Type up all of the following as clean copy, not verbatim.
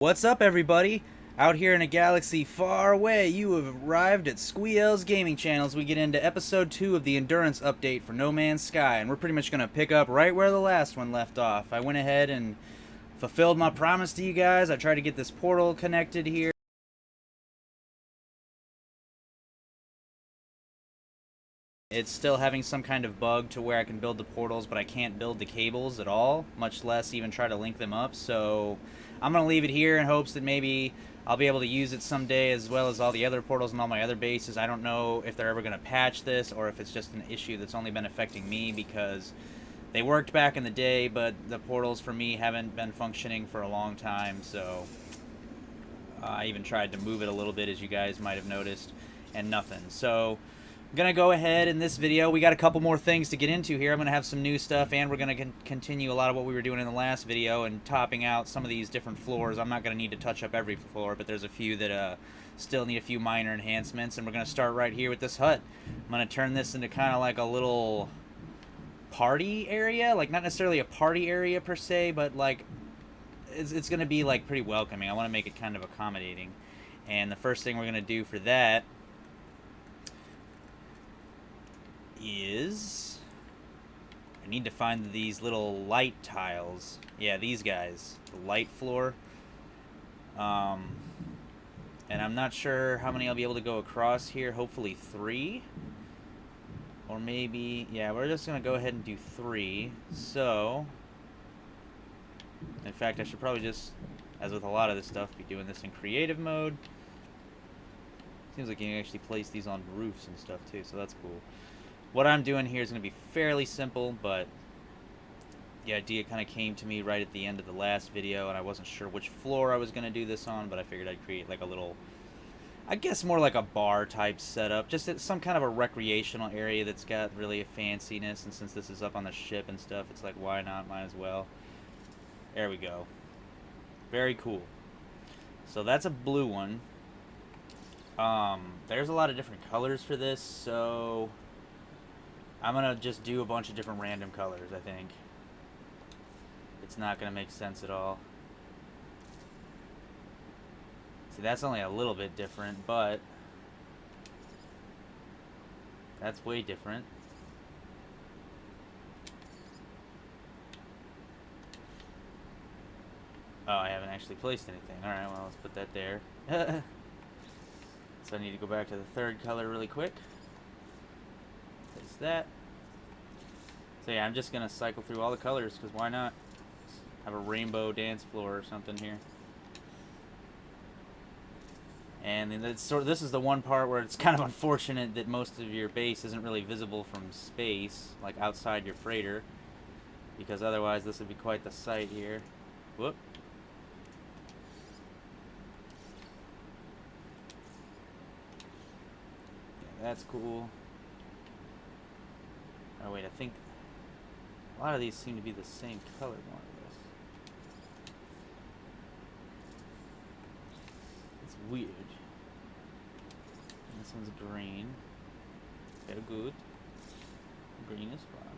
What's up, everybody? Out here in a galaxy far away, you have arrived at Squee-El's gaming channel as we get into episode 2 of the Endurance update for No Man's Sky, and we're pretty much going to pick up right where the last one left off. I went ahead and fulfilled my promise to you guys. I tried to get this portal connected here. It's still having some kind of bug to where I can build the portals, but I can't build the cables at all, much less even try to link them up. So I'm going to leave it here in hopes that maybe I'll be able to use it someday, as well as all the other portals and all my other bases. I don't know if they're ever going to patch this or if it's just an issue that's only been affecting me, because they worked back in the day, but the portals for me haven't been functioning for a long time. So I even tried to move it a little bit, as you guys might have noticed, and nothing. So I'm going to go ahead in this video. We got a couple more things to get into here. I'm going to have some new stuff, and we're going to continue a lot of what we were doing in the last video and topping out some of these different floors. I'm not going to need to touch up every floor, but there's a few that still need a few minor enhancements, and we're going to start right here with this hut. I'm going to turn this into kind of like a little party area. Like, not necessarily a party area per se, but like it's going to be like pretty welcoming. I want to make it kind of accommodating. And the first thing we're going to do for that is I need to find these little light tiles. Yeah, these guys, the light floor. And I'm not sure how many I'll be able to go across here. Hopefully 3, or maybe, yeah, we're just gonna go ahead and do 3. So in fact, I should probably just, as with a lot of this stuff, be doing this in creative mode. Seems like you can actually place these on roofs and stuff too, so that's cool. What I'm doing here is going to be fairly simple, but the idea kind of came to me right at the end of the last video, and I wasn't sure which floor I was going to do this on, but I figured I'd create like a little, I guess more like a bar type setup, just some kind of a recreational area that's got really a fanciness, and since this is up on the ship and stuff, it's like, why not, might as well. There we go. Very cool. So that's a blue one. There's a lot of different colors for this, so I'm gonna just do a bunch of different random colors, I think. It's not gonna make sense at all. See, that's only a little bit different, but that's way different. Oh, I haven't actually placed anything. Alright, well, let's put that there. So I need to go back to the third color really quick. Place that. So yeah, I'm just gonna cycle through all the colors, because why not? Have a rainbow dance floor or something here. And then this is the one part where it's kind of unfortunate that most of your base isn't really visible from space, like outside your freighter, because otherwise this would be quite the sight here. Whoop. Yeah, that's cool. Oh wait, I think a lot of these seem to be the same color, more or less. It's weird. And this one's green. Very good. Green is fun.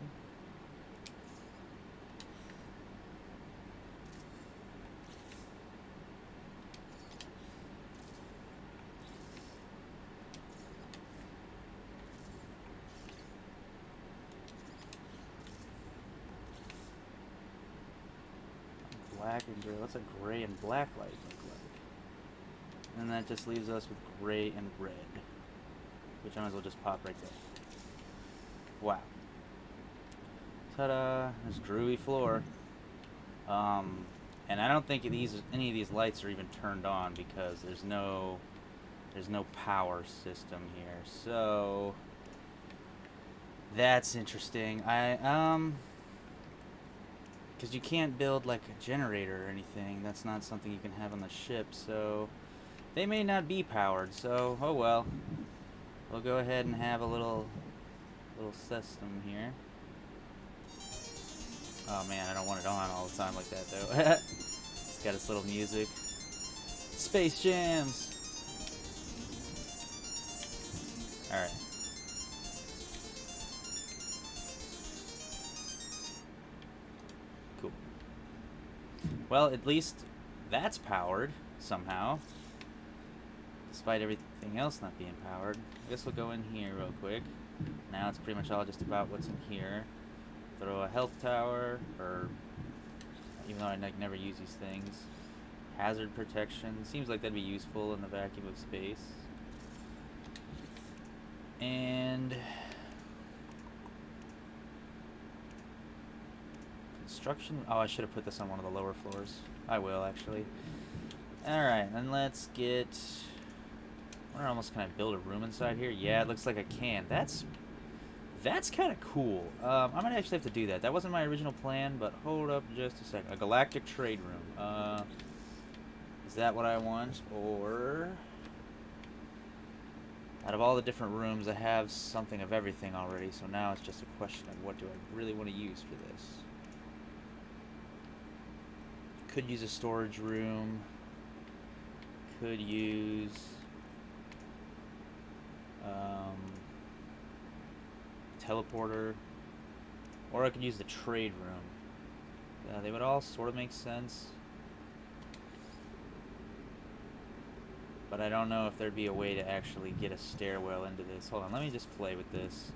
Black and gray. What's a gray and black light look like? And that just leaves us with gray and red, which I might as well just pop right there. Wow. Ta-da! There's groovy floor. And I don't think any of these lights are even turned on, because there's no power system here. So that's interesting. Because you can't build like a generator or anything. That's not something you can have on the ship, so they may not be powered. So oh well. We'll go ahead and have a little system here. Oh man, I don't want it on all the time like that though. It's got its little music. Space jams. All right. Cool. Well, at least that's powered somehow, despite everything else not being powered. I guess we'll go in here real quick. Now it's pretty much all just about what's in here. Throw a health tower, or even though I never use these things. Hazard protection. Seems like that'd be useful in the vacuum of space. And construction. Oh, I should have put this on one of the lower floors. I will, actually. Alright, then let's get... I wonder almost, can I build a room inside here? Yeah, it looks like I can. That's kind of cool. I might actually have to do that. That wasn't my original plan, but hold up just a second. A galactic trade room. Is that what I want? Or... out of all the different rooms, I have something of everything already, so now it's just a question of what do I really want to use for this. Could use a storage room. Could use... teleporter, or I could use the trade room. They would all sort of make sense, but I don't know if there'd be a way to actually get a stairwell into this. Hold on, let me just play with this.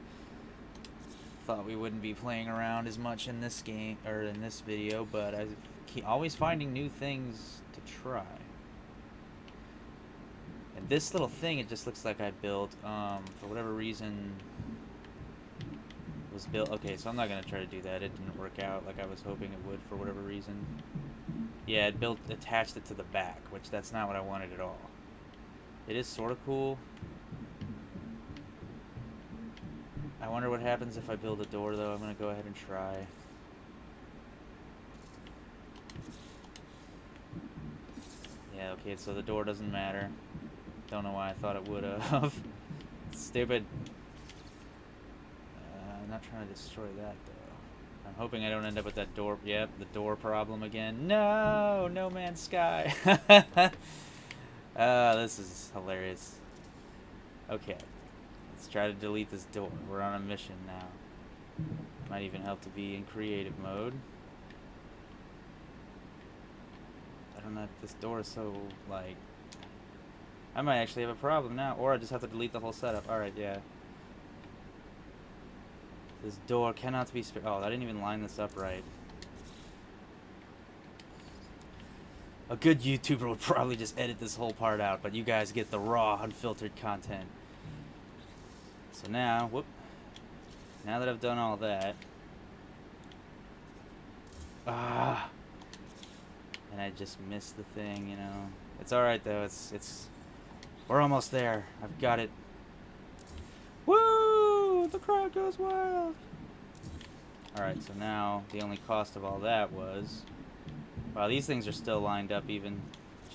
Thought we wouldn't be playing around as much in this game, or in this video, but I keep always finding new things to try. And this little thing, it just looks like I built, for whatever reason, was built. Okay, so I'm not gonna try to do that. It didn't work out like I was hoping it would for whatever reason. Yeah, it attached it to the back, which that's not what I wanted at all. It is sort of cool. I wonder what happens if I build a door, though. I'm gonna go ahead and try. Yeah, okay, so the door doesn't matter. Don't know why I thought it would have. Stupid. I'm not trying to destroy that, though. I'm hoping I don't end up with that door. Yep, the door problem again. No! No Man's Sky! This is hilarious. Okay. Let's try to delete this door. We're on a mission now. Might even help to be in creative mode. I don't know if this door is so, like... I might actually have a problem now. Or I just have to delete the whole setup. Alright, yeah. This door cannot be oh, I didn't even line this up right. A good YouTuber would probably just edit this whole part out, but you guys get the raw, unfiltered content. So now, whoop. Now that I've done all that... and I just missed the thing, you know. It's alright, though. It's... We're almost there. I've got it. Woo! The crowd goes wild! Alright, so now the only cost of all that was... Wow, these things are still lined up even.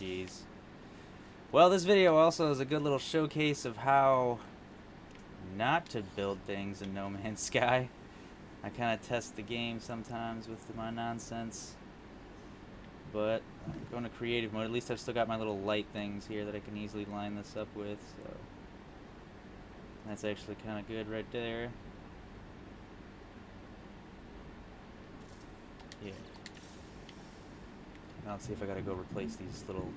Jeez. Well, this video also is a good little showcase of how not to build things in No Man's Sky. I kind of test the game sometimes with my nonsense. But I'm going to creative mode. At least I've still got my little light things here that I can easily line this up with. So that's actually kind of good right there. Yeah. Now let's see if I gotta go replace these little...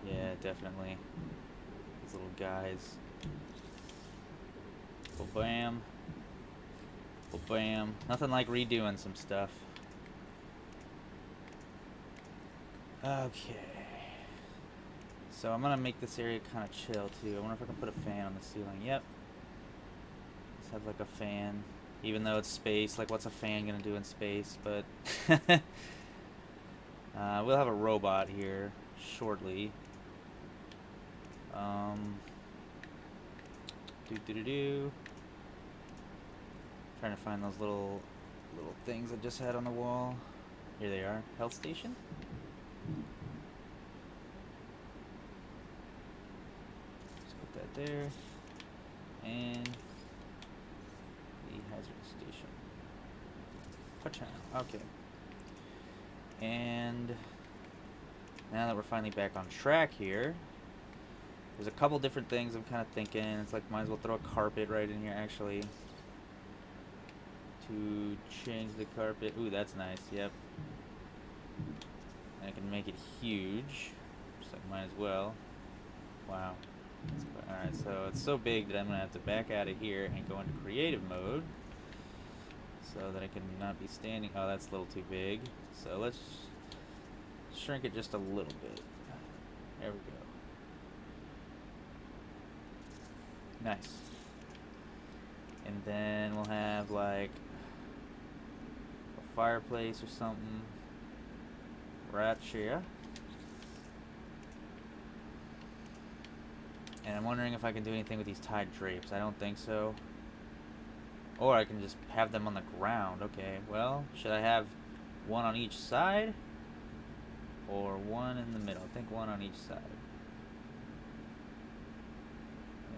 Yeah, definitely. These little guys. Well, bam. Well, bam. Nothing like redoing some stuff. Okay. So I'm gonna make this area kind of chill too. I wonder if I can put a fan on the ceiling. Yep. Let's have like a fan. Even though it's space, like what's a fan gonna do in space? But we'll have a robot here shortly. Trying to find those little things I just had on the wall. Here they are. Health station. Just put that there. And the hazard station. Okay. And now that we're finally back on track here, there's a couple different things I'm kind of thinking. It's like, might as well throw a carpet right in here, actually. To change the carpet. Ooh, that's nice. Yep. I can make it huge, so I might as well. Wow. Alright, so it's so big that I'm going to have to back out of here and go into creative mode. So that I can not be standing. Oh, that's a little too big. So let's shrink it just a little bit. There we go. Nice. And then we'll have like a fireplace or something right here. And I'm wondering if I can do anything with these tied drapes. I don't think so. Or I can just have them on the ground. Okay, well, should I have one on each side? Or one in the middle? I think one on each side.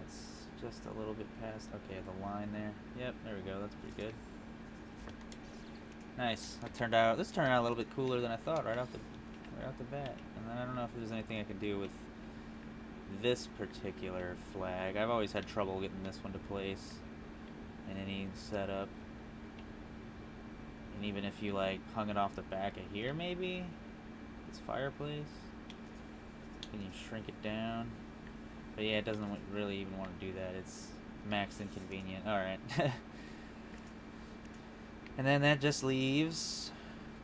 It's just a little bit past. Okay, the line there. Yep, there we go. That's pretty good. Nice. This turned out a little bit cooler than I thought right off the bat. And then I don't know if there's anything I can do with this particular flag. I've always had trouble getting this one to place in any setup. And even if you like hung it off the back of here, maybe this fireplace, can you shrink it down? But yeah, it doesn't really even want to do that. It's max inconvenient. Alright. And then that just leaves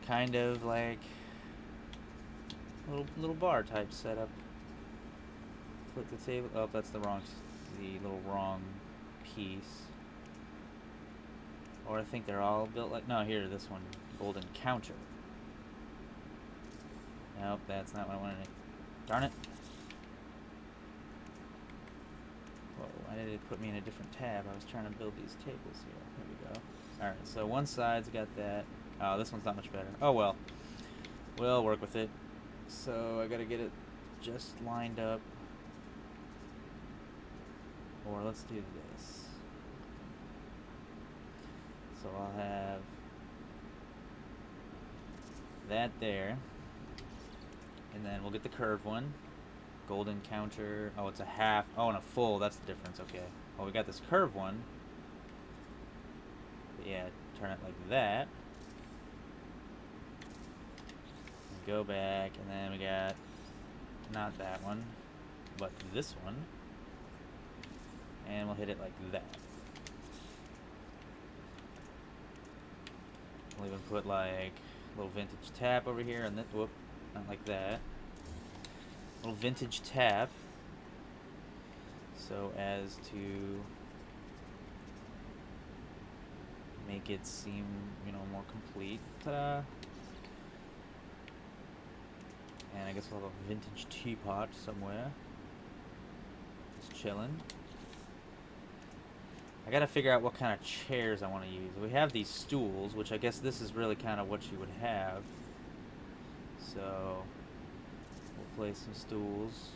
kind of like little bar type setup. Flip the table. Oh, that's the little wrong piece. Or I think they're all built like, no, here, this one, golden counter. Nope, that's not what I wanted. Darn it. Whoa, why did it put me in a different tab? I was trying to build these tables here. There we go. Alright, so one side's got that. Oh, this one's not much better. Oh well. We'll work with it. So I gotta get it just lined up. Or let's do this. So I'll have that there. And then we'll get the curved one. Golden counter. Oh, it's a half. Oh, and a full. That's the difference. Okay. Well, we got this curved one. But yeah, turn it like that. And go back. And then we got not that one, but this one. And we'll hit it like that. We'll even put like a little vintage tap over here, and then, whoop, not like that. Little vintage tap, so as to make it seem, more complete. Ta-da! And I guess we'll have a vintage teapot somewhere. Just chilling. I gotta figure out what kind of chairs I want to use. We have these stools, which I guess this is really kind of what you would have. So we'll place some stools.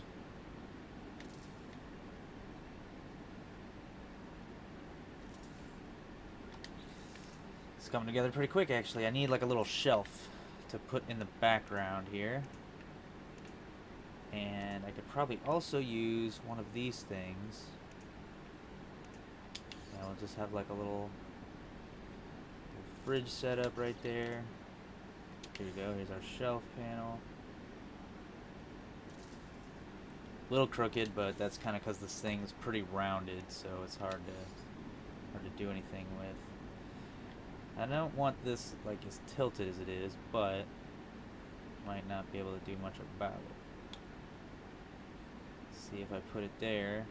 It's coming together pretty quick, actually. I need like a little shelf to put in the background here. And I could probably also use one of these things. We'll just have like a little fridge setup right there. Here we go. Here's our shelf panel. A little crooked, but that's kind of because this thing is pretty rounded, so it's hard to do anything with. I don't want this like as tilted as it is, but might not be able to do much about it. See if I put it there.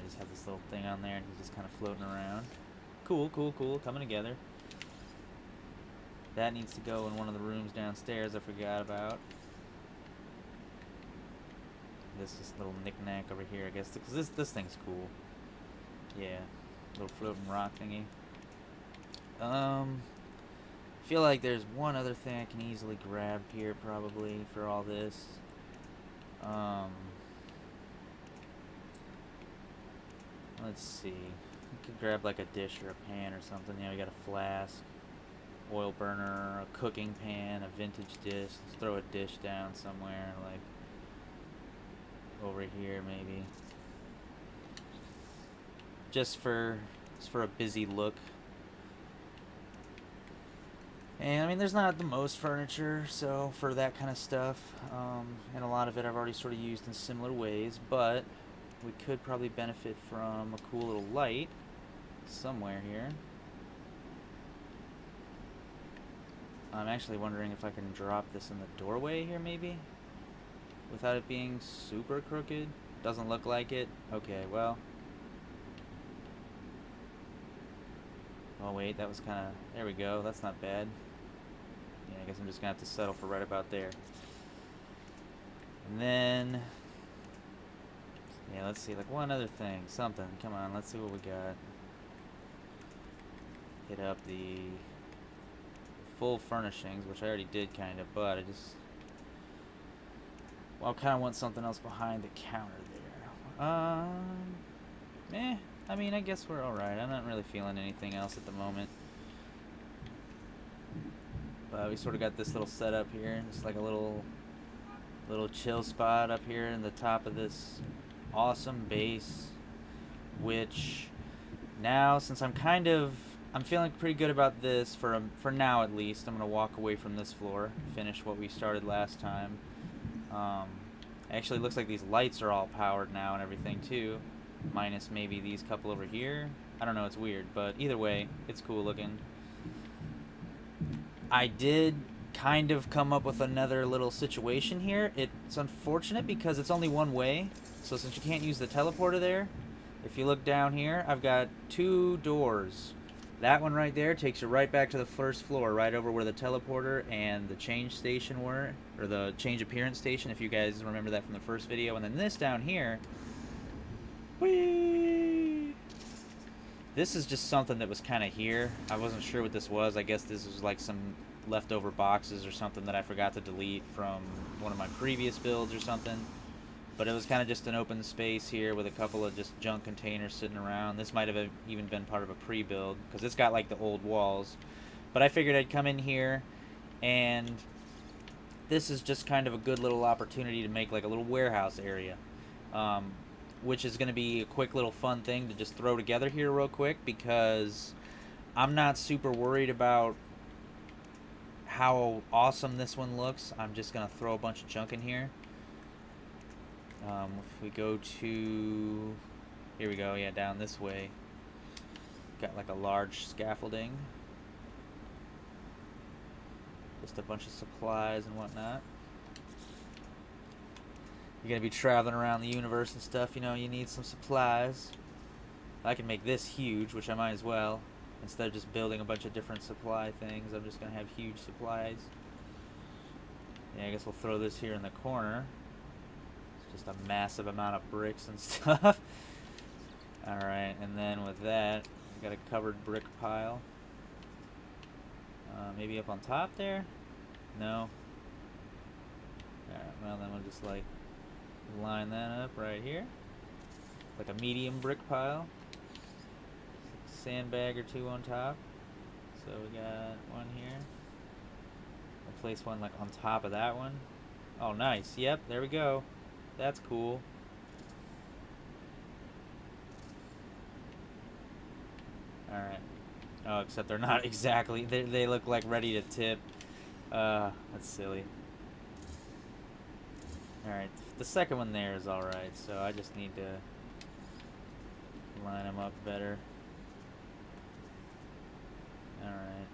Just have this little thing on there and he's just kind of floating around. Cool, cool, cool. Coming together. That needs to go in one of the rooms downstairs I forgot about. This little knick-knack over here, I guess, because this thing's cool. Yeah, little floating rock thingy. I feel like there's one other thing I can easily grab here probably for all this. Let's see. We could grab like a dish or a pan or something. We got a flask, oil burner, a cooking pan, a vintage dish. Let's throw a dish down somewhere, like over here maybe. Just for a busy look. And I mean, there's not the most furniture, so for that kind of stuff, and a lot of it I've already sort of used in similar ways, but we could probably benefit from a cool little light somewhere here. I'm actually wondering if I can drop this in the doorway here, maybe? Without it being super crooked? Doesn't look like it? Okay, well. Oh wait, that was kind of... There we go, that's not bad. Yeah, I guess I'm just going to have to settle for right about there. And then... Yeah, let's see, like one other thing, something. Come on, let's see what we got. Hit up the full furnishings, which I already did kind of, but I just... Well, I kind of want something else behind the counter there. I mean, I guess we're alright. I'm not really feeling anything else at the moment. But we sort of got this little setup here. Just like a little chill spot up here in the top of this awesome base. Which, now, since I'm feeling pretty good about this for now at least. I'm going to walk away from this floor. Finish what we started last time. Actually, it looks like these lights are all powered now and everything too. Minus maybe these couple over here. I don't know, it's weird, but either way, it's cool looking. I did kind of come up with another little situation here. It's unfortunate because it's only one way. So since you can't use the teleporter there, if you look down here, I've got 2 doors. That one right there takes you right back to the first floor, right over where the teleporter and the change station were, or the change appearance station, if you guys remember that from the first video. And then this down here, whee! This is just something that was kind of here. I wasn't sure what this was. I guess this was like some leftover boxes or something that I forgot to delete from one of my previous builds or something. But it was kind of just an open space here with a couple of just junk containers sitting around. This might have even been part of a pre-build because it's got like the old walls. But I figured I'd come in here, and this is just kind of a good little opportunity to make like a little warehouse area. Which is going to be a quick little fun thing to just throw together here real quick because I'm not super worried about how awesome this one looks. I'm just going to throw a bunch of junk in here. If we go to, here we go, yeah, down this way, got like a large scaffolding, just a bunch of supplies and whatnot. You're gonna be traveling around the universe and stuff, you know, you need some supplies. I can make this huge, which I might as well. Instead of just building a bunch of different supply things, I'm just gonna have huge supplies. Yeah, I guess we'll throw this here in the corner. Just a massive amount of bricks and stuff. Alright, and then with that, we got a covered brick pile. Maybe up on top there? No. Alright, well then we'll just like line that up right here. Like a medium brick pile. Sandbag or 2 on top. So we got one here. I'll place one like on top of that one. Oh nice, yep, there we go. That's cool. Alright. Oh, except they're not exactly. They look like ready to tip. That's silly. Alright. The second one there is alright, so I just need to line them up better. Alright.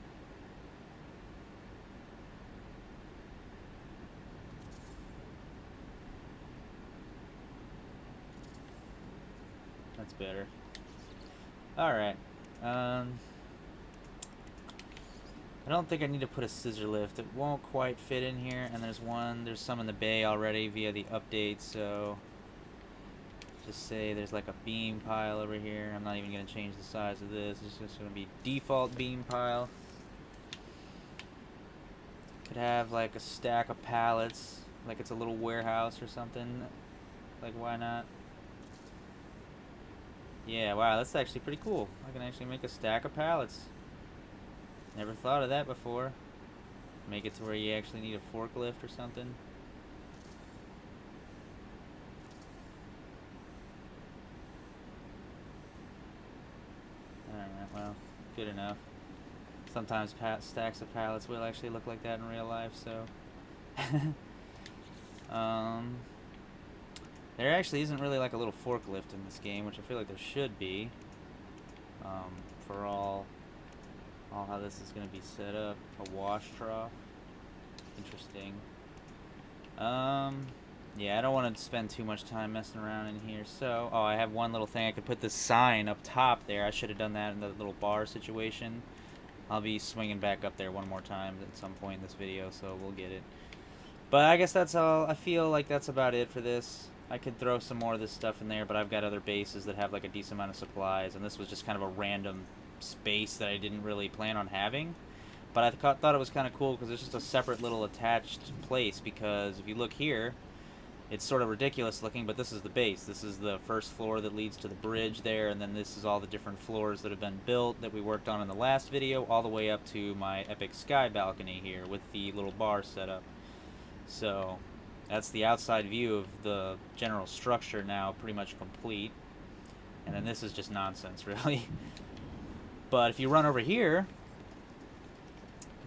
That's better. Alright. I don't think I need to put a scissor lift. It won't quite fit in here, and there's some in the bay already via the update, so just say there's like a beam pile over here. I'm not even going to change the size of this. It's just going to be default beam pile. Could have like a stack of pallets, like it's a little warehouse or something. Like, why not? Yeah, wow, that's actually pretty cool. I can actually make a stack of pallets. Never thought of that before. Make it to where you actually need a forklift or something. Alright, well, good enough. Sometimes stacks of pallets will actually look like that in real life, so. There actually isn't really like a little forklift in this game, which I feel like there should be. For all how this is going to be set up. A wash trough. Interesting. Yeah, I don't want to spend too much time messing around in here. So, oh, I have one little thing. I could put this sign up top there. I should have done that in the little bar situation. I'll be swinging back up there one more time at some point in this video, so we'll get it. But I guess that's all. I feel like that's about it for this. I could throw some more of this stuff in there, but I've got other bases that have like a decent amount of supplies, and this was just kind of a random space that I didn't really plan on having. But I thought it was kind of cool because it's just a separate little attached place, because if you look here, it's sort of ridiculous looking, but this is the base. This is the first floor that leads to the bridge there, and then this is all the different floors that have been built that we worked on in the last video, all the way up to my epic sky balcony here with the little bar set up. So that's the outside view of the general structure now pretty much complete. And then this is just nonsense, really. But if you run over here,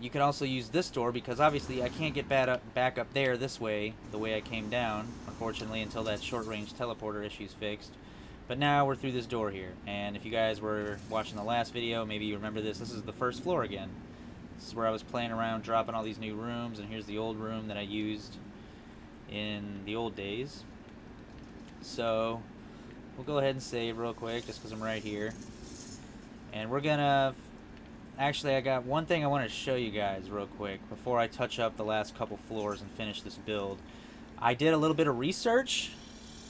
you can also use this door, because obviously I can't get back up there this way, the way I came down, unfortunately, until that short-range teleporter issue's fixed. But now we're through this door here, and if you guys were watching the last video, maybe you remember this. This is the first floor again. This is where I was playing around, dropping all these new rooms, and here's the old room that I used in the old days. So we'll go ahead and save real quick, just because I'm right here. And we're gonna... Actually, I got one thing I want to show you guys real quick before I touch up the last couple floors and finish this build. I did a little bit of research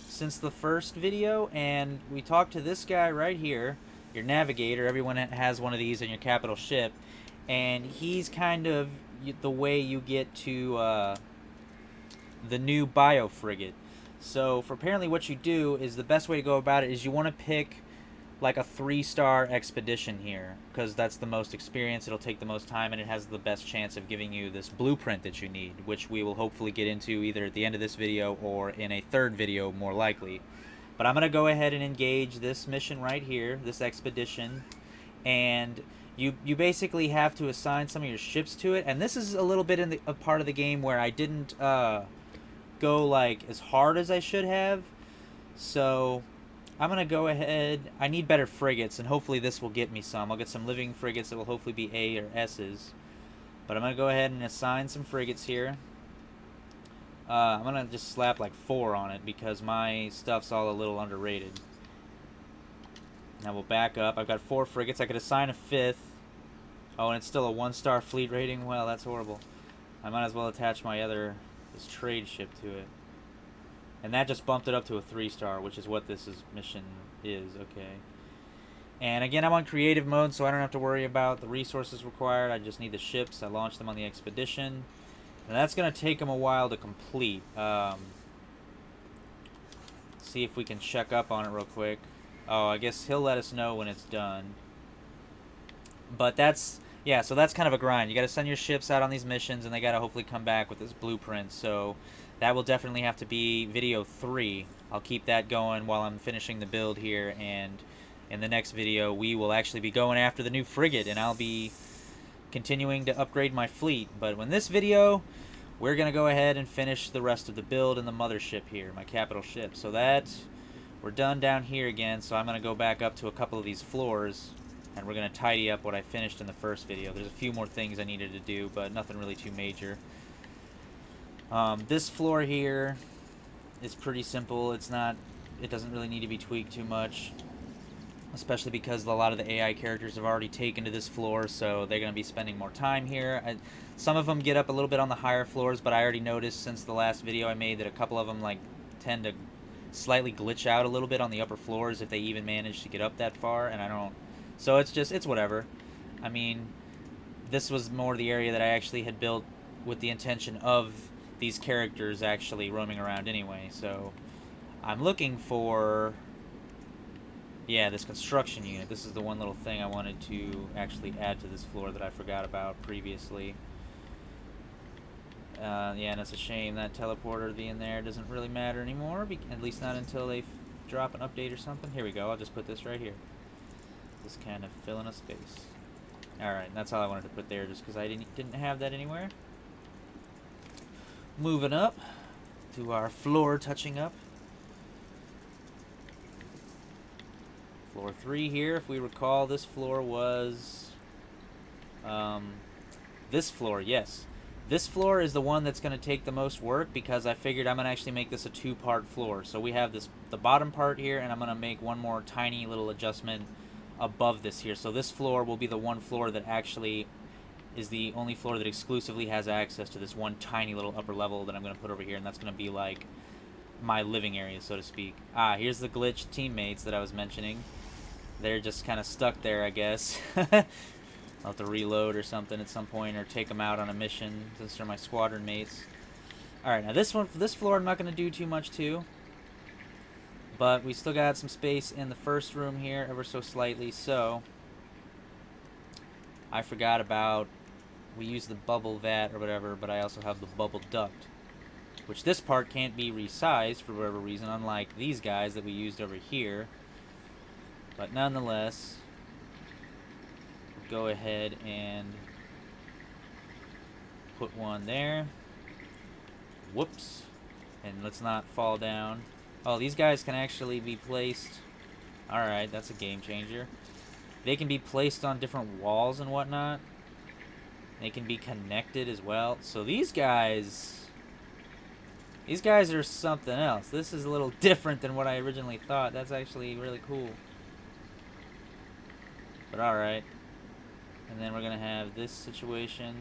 since the first video, and we talked to this guy right here, your navigator. Everyone has one of these in your capital ship, and he's kind of the way you get to the new bio frigate. So for apparently what you do is, the best way to go about it is you want to pick like a 3-star expedition here, because that's the most experience, it'll take the most time, and it has the best chance of giving you this blueprint that you need, which we will hopefully get into either at the end of this video or in a third video, more likely. But I'm going to go ahead and engage this mission right here, this expedition, and you basically have to assign some of your ships to it. And this is a little bit in a part of the game where I didn't go like as hard as I should have, so I'm going to go ahead. I need better frigates, and hopefully this will get me some. I'll get some living frigates that will hopefully be A or S's. But I'm going to go ahead and assign some frigates here. I'm going to just slap like 4 on it, because my stuff's all a little underrated. Now we'll back up. I've got 4 frigates. I could assign a 5th. Oh, and it's still a 1-star fleet rating? Well, that's horrible. I might as well attach my this trade ship to it. And that just bumped it up to a 3-star, which is what this mission is. Okay. And again, I'm on creative mode, so I don't have to worry about the resources required. I just need the ships. I launched them on the expedition. And that's going to take them a while to complete. See if we can check up on it real quick. Oh, I guess he'll let us know when it's done. But that's... yeah, so that's kind of a grind. You got to send your ships out on these missions, and they got to hopefully come back with this blueprint. So that will definitely have to be video 3. I'll keep that going while I'm finishing the build here, and in the next video we will actually be going after the new frigate, and I'll be continuing to upgrade my fleet. But in this video, we're going to go ahead and finish the rest of the build in the mothership here, my capital ship. So that, we're done down here again, so I'm going to go back up to a couple of these floors, and we're going to tidy up what I finished in the first video. There's a few more things I needed to do, but nothing really too major. This floor here is pretty simple. It doesn't really need to be tweaked too much, especially because a lot of the AI characters have already taken to this floor, so they're going to be spending more time here. Some of them get up a little bit on the higher floors, but I already noticed since the last video I made that a couple of them like tend to slightly glitch out a little bit on the upper floors if they even manage to get up that far, and I don't... So it's whatever. I mean, this was more the area that I actually had built with the intention of these characters actually roaming around anyway. So I'm looking for, yeah, this construction unit. This is the one little thing I wanted to actually add to this floor that I forgot about previously. Yeah, and it's a shame that teleporter being there doesn't really matter anymore, at least not until they drop an update or something. Here we go. I'll just put this right here. Just kind of filling a space. Alright, that's all I wanted to put there just because I didn't have that anywhere. Moving up to our floor touching up. Floor 3 here, if we recall, this floor was... this floor, yes. This floor is the one that's going to take the most work because I figured I'm going to actually make this a 2-part floor. So we have the bottom part here, and I'm going to make one more tiny little adjustment above this here. So this floor will be the one floor that actually is the only floor that exclusively has access to this one tiny little upper level that I'm going to put over here, and that's going to be like my living area, so to speak. Ah, here's the glitched teammates that I was mentioning. They're just kind of stuck there, I guess. I'll have to reload or something at some point, or take them out on a mission since they're my squadron mates. Alright, now this floor I'm not going to do too much to. But we still got some space in the first room here, ever so slightly, so... I forgot about... We use the bubble vat or whatever, but I also have the bubble duct. Which this part can't be resized for whatever reason, unlike these guys that we used over here. But nonetheless... go ahead and put one there. Whoops. And let's not fall down. Oh, these guys can actually be placed. Alright, that's a game changer. They can be placed on different walls and whatnot. They can be connected as well. So these guys are something else. This is a little different than what I originally thought. That's actually really cool. But alright. And then we're going to have this situation.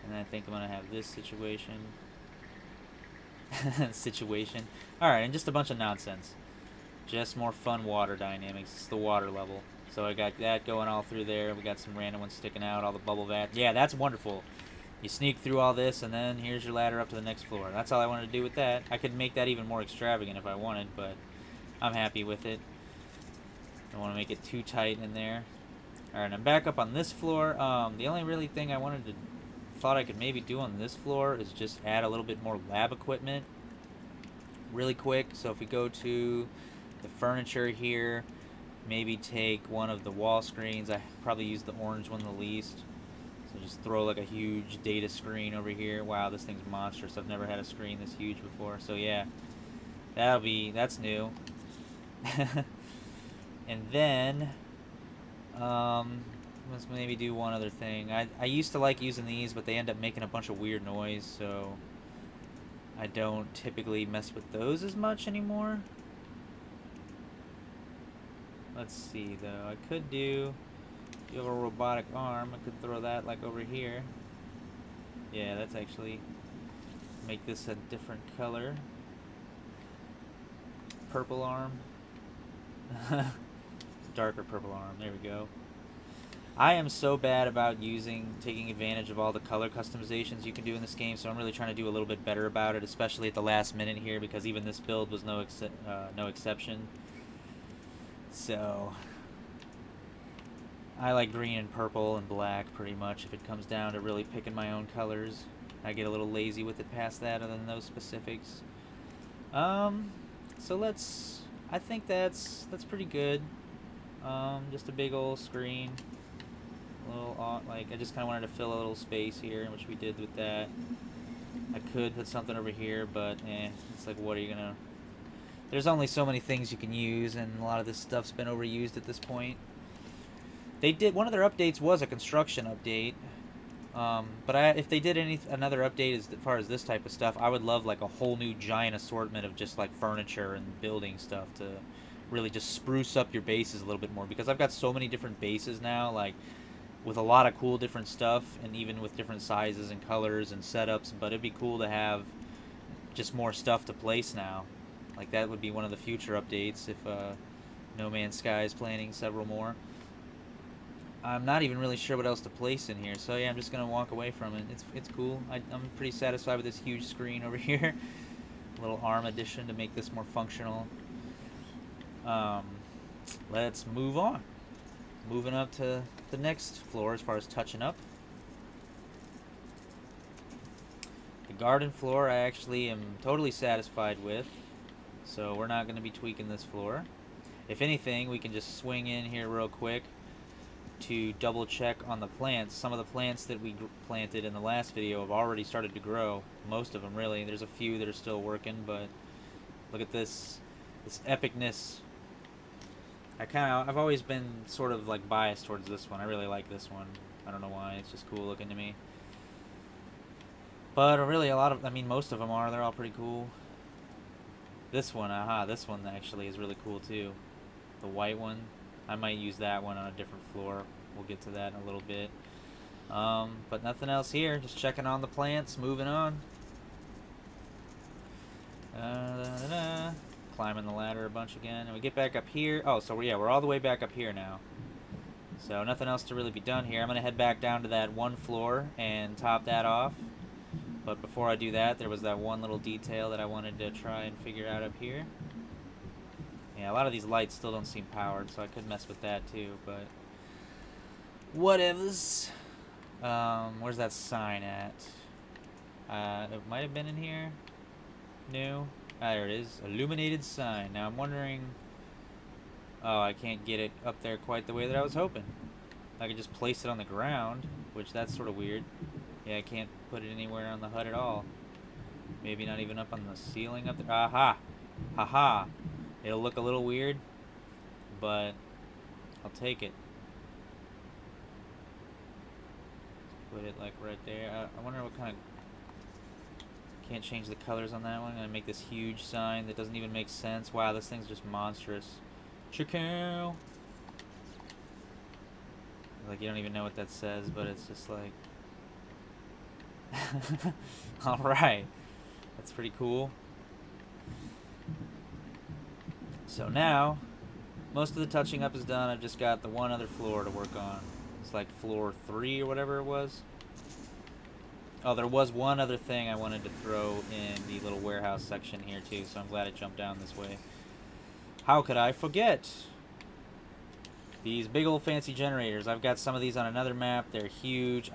And I think I'm going to have this situation. Alright, and just a bunch of nonsense. Just more fun water dynamics. It's the water level. So I got that going all through there. We got some random ones sticking out, all the bubble vats. Yeah, that's wonderful. You sneak through all this, and then here's your ladder up to the next floor. That's all I wanted to do with that. I could make that even more extravagant if I wanted, but I'm happy with it. Don't want to make it too tight in there. Alright, I'm back up on this floor. The only really thing I thought I could maybe do on this floor is just add a little bit more lab equipment really quick. So if we go to the furniture here, maybe take one of the wall screens. I probably use the orange one the least. So just throw like a huge data screen over here. Wow, this thing's monstrous. I've never had a screen this huge before. So yeah, that's new. And then let's maybe do one other thing. I used to like using these, but they end up making a bunch of weird noise, so I don't typically mess with those as much anymore. Let's see, though. I could do... If you have a robotic arm, I could throw that, like, over here. Yeah, that's actually... Make this a different color. Purple arm. Darker purple arm. There we go. I am so bad about taking advantage of all the color customizations you can do in this game, so I'm really trying to do a little bit better about it, especially at the last minute here, because even this build was no exception. So, I like green and purple and black pretty much if it comes down to really picking my own colors. I get a little lazy with it past that other than those specifics. So I think that's pretty good. Just a big old screen. I just kind of wanted to fill a little space here, which we did with that. I could put something over here, but it's like, what are you gonna... There's only so many things you can use, and a lot of this stuff's been overused at this point. One of their updates was a construction update, but if they did another update as far as this type of stuff, I would love like a whole new giant assortment of just like furniture and building stuff to really just spruce up your bases a little bit more, because I've got so many different bases now, like with a lot of cool different stuff, and even with different sizes and colors and setups. But it'd be cool to have just more stuff to place now. Like that would be one of the future updates if No Man's Sky is planning several more. I'm not even really sure what else to place in here, so yeah, I'm just gonna walk away from it. It's cool. I'm pretty satisfied with this huge screen over here. A little arm addition to make this more functional. Let's move on. Moving up to the next floor as far as touching up. The garden floor I actually am totally satisfied with, so we're not going to be tweaking this floor. if anything, we can just swing in here real quick to double check on the plants. Some of the plants that we planted in the last video have already started to grow. Most of them, really. There's a few that are still working, but look at this epicness. I've always been sort of like biased towards this one. I really like this one. I don't know why. It's just cool looking to me. But really, most of them are. They're all pretty cool. This one, this one actually is really cool too. The white one. I might use that one on a different floor. We'll get to that in a little bit. But nothing else here. Just checking on the plants. Moving on. Climbing the ladder a bunch again. And we get back up here. Oh, so we're all the way back up here now. So nothing else to really be done here. I'm going to head back down to that one floor and top that off. But before I do that, there was that one little detail that I wanted to try and figure out up here. Yeah, a lot of these lights still don't seem powered, so I could mess with that too, but whatevs. Where's that sign at? It might have been in here. No. There it is. Illuminated sign. Now I'm wondering... Oh, I can't get it up there quite the way that I was hoping. I could just place it on the ground, which that's sort of weird. Yeah, I can't put it anywhere on the HUD at all. Maybe not even up on the ceiling up there. Aha! Haha! It'll look a little weird, but I'll take it. Put it like right there. I wonder what kind of... Can't change the colors on that one. I'm going to make this huge sign that doesn't even make sense. Wow, this thing's just monstrous. Chicken! Like, you don't even know what that says, but it's just like... Alright. That's pretty cool. So now, most of the touching up is done. I've just got the one other floor to work on. It's like floor 3 or whatever it was. Oh, there was one other thing I wanted to throw in the little warehouse section here too, so I'm glad I jumped down this way. How could I forget? These big old fancy generators. I've got some of these on another map. They're huge.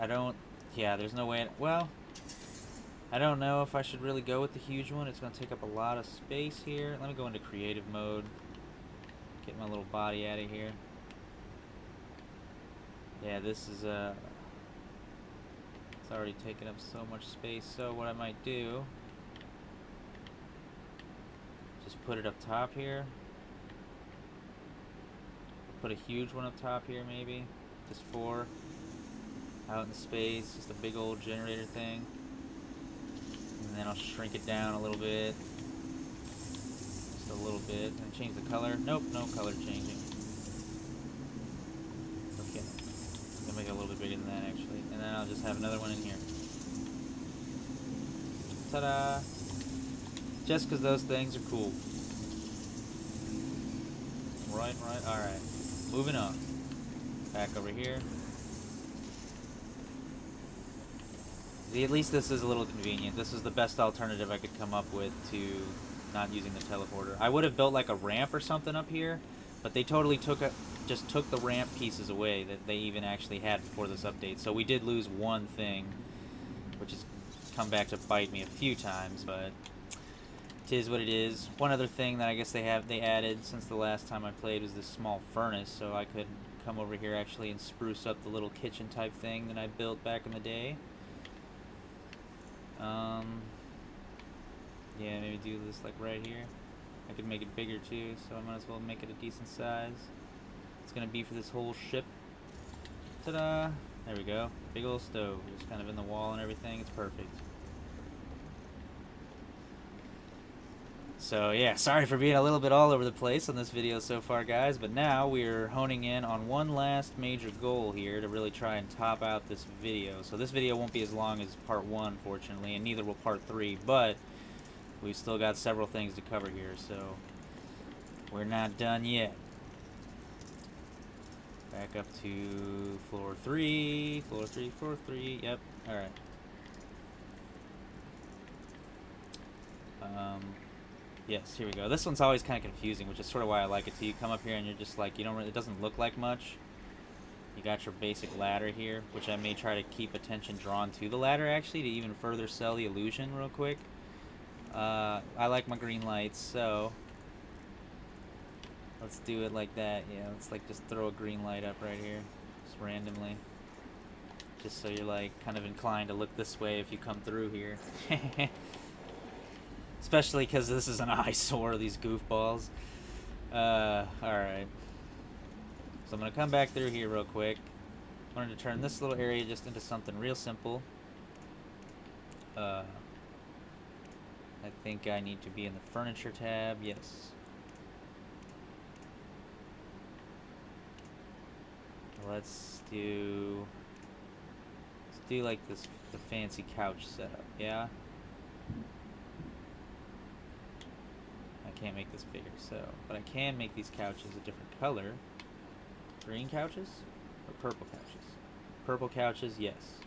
Yeah, there's no way... Well, I don't know if I should really go with the huge one. It's going to take up a lot of space here. Let me go into creative mode. Get my little body out of here. Yeah, this is it's already taken up so much space. So what I might do, just put it up top here. Put a huge one up top here maybe. Just 4 out in space. Just a big old generator thing. And then I'll shrink it down a little bit. Just a little bit. And change the color. Nope, no color changing. Okay. I'll make it a little bit bigger than that actually. And then I'll just have another one in here. Ta-da! Just because those things are cool. Right, alright. Moving on. Back over here. At least this is a little convenient. This is the best alternative I could come up with to not using the teleporter. I would have built like a ramp or something up here, but they totally just took the ramp pieces away that they even actually had before this update. So we did lose one thing, which has come back to bite me a few times, but it is what it is. One other thing that I guess they added since the last time I played was this small furnace, so I could come over here actually and spruce up the little kitchen type thing that I built back in the day. Yeah, maybe do this like right here. I could make it bigger too, so I might as well make it a decent size. It's gonna be for this whole ship. Ta-da! There we go. Big old stove, just kind of in the wall and everything. It's perfect. So yeah, sorry for being a little bit all over the place on this video so far, guys, but now we're honing in on one last major goal here to really try and top out this video. So this video won't be as long as part 1, fortunately, and neither will part 3, but we've still got several things to cover here, so we're not done yet. Back up to floor 3, yep, alright. Yes, here we go. This one's always kind of confusing, which is sort of why I like it too. You come up here and you're just like, it doesn't look like much. You got your basic ladder here, which I may try to keep attention drawn to the ladder actually to even further sell the illusion real quick. I like my green lights, so Let's do it like that. Yeah, let's like just throw a green light up right here, just randomly. Just so you're like kind of inclined to look this way if you come through here. Especially because this is an eyesore, these goofballs. Alright. So I'm going to come back through here real quick. I wanted to turn this little area just into something real simple. I think I need to be in the furniture tab. Yes. Let's do like this, the fancy couch setup. Yeah. I can't make this bigger, so, but I can make these couches a different color. Green couches or purple couches? Purple couches, yes.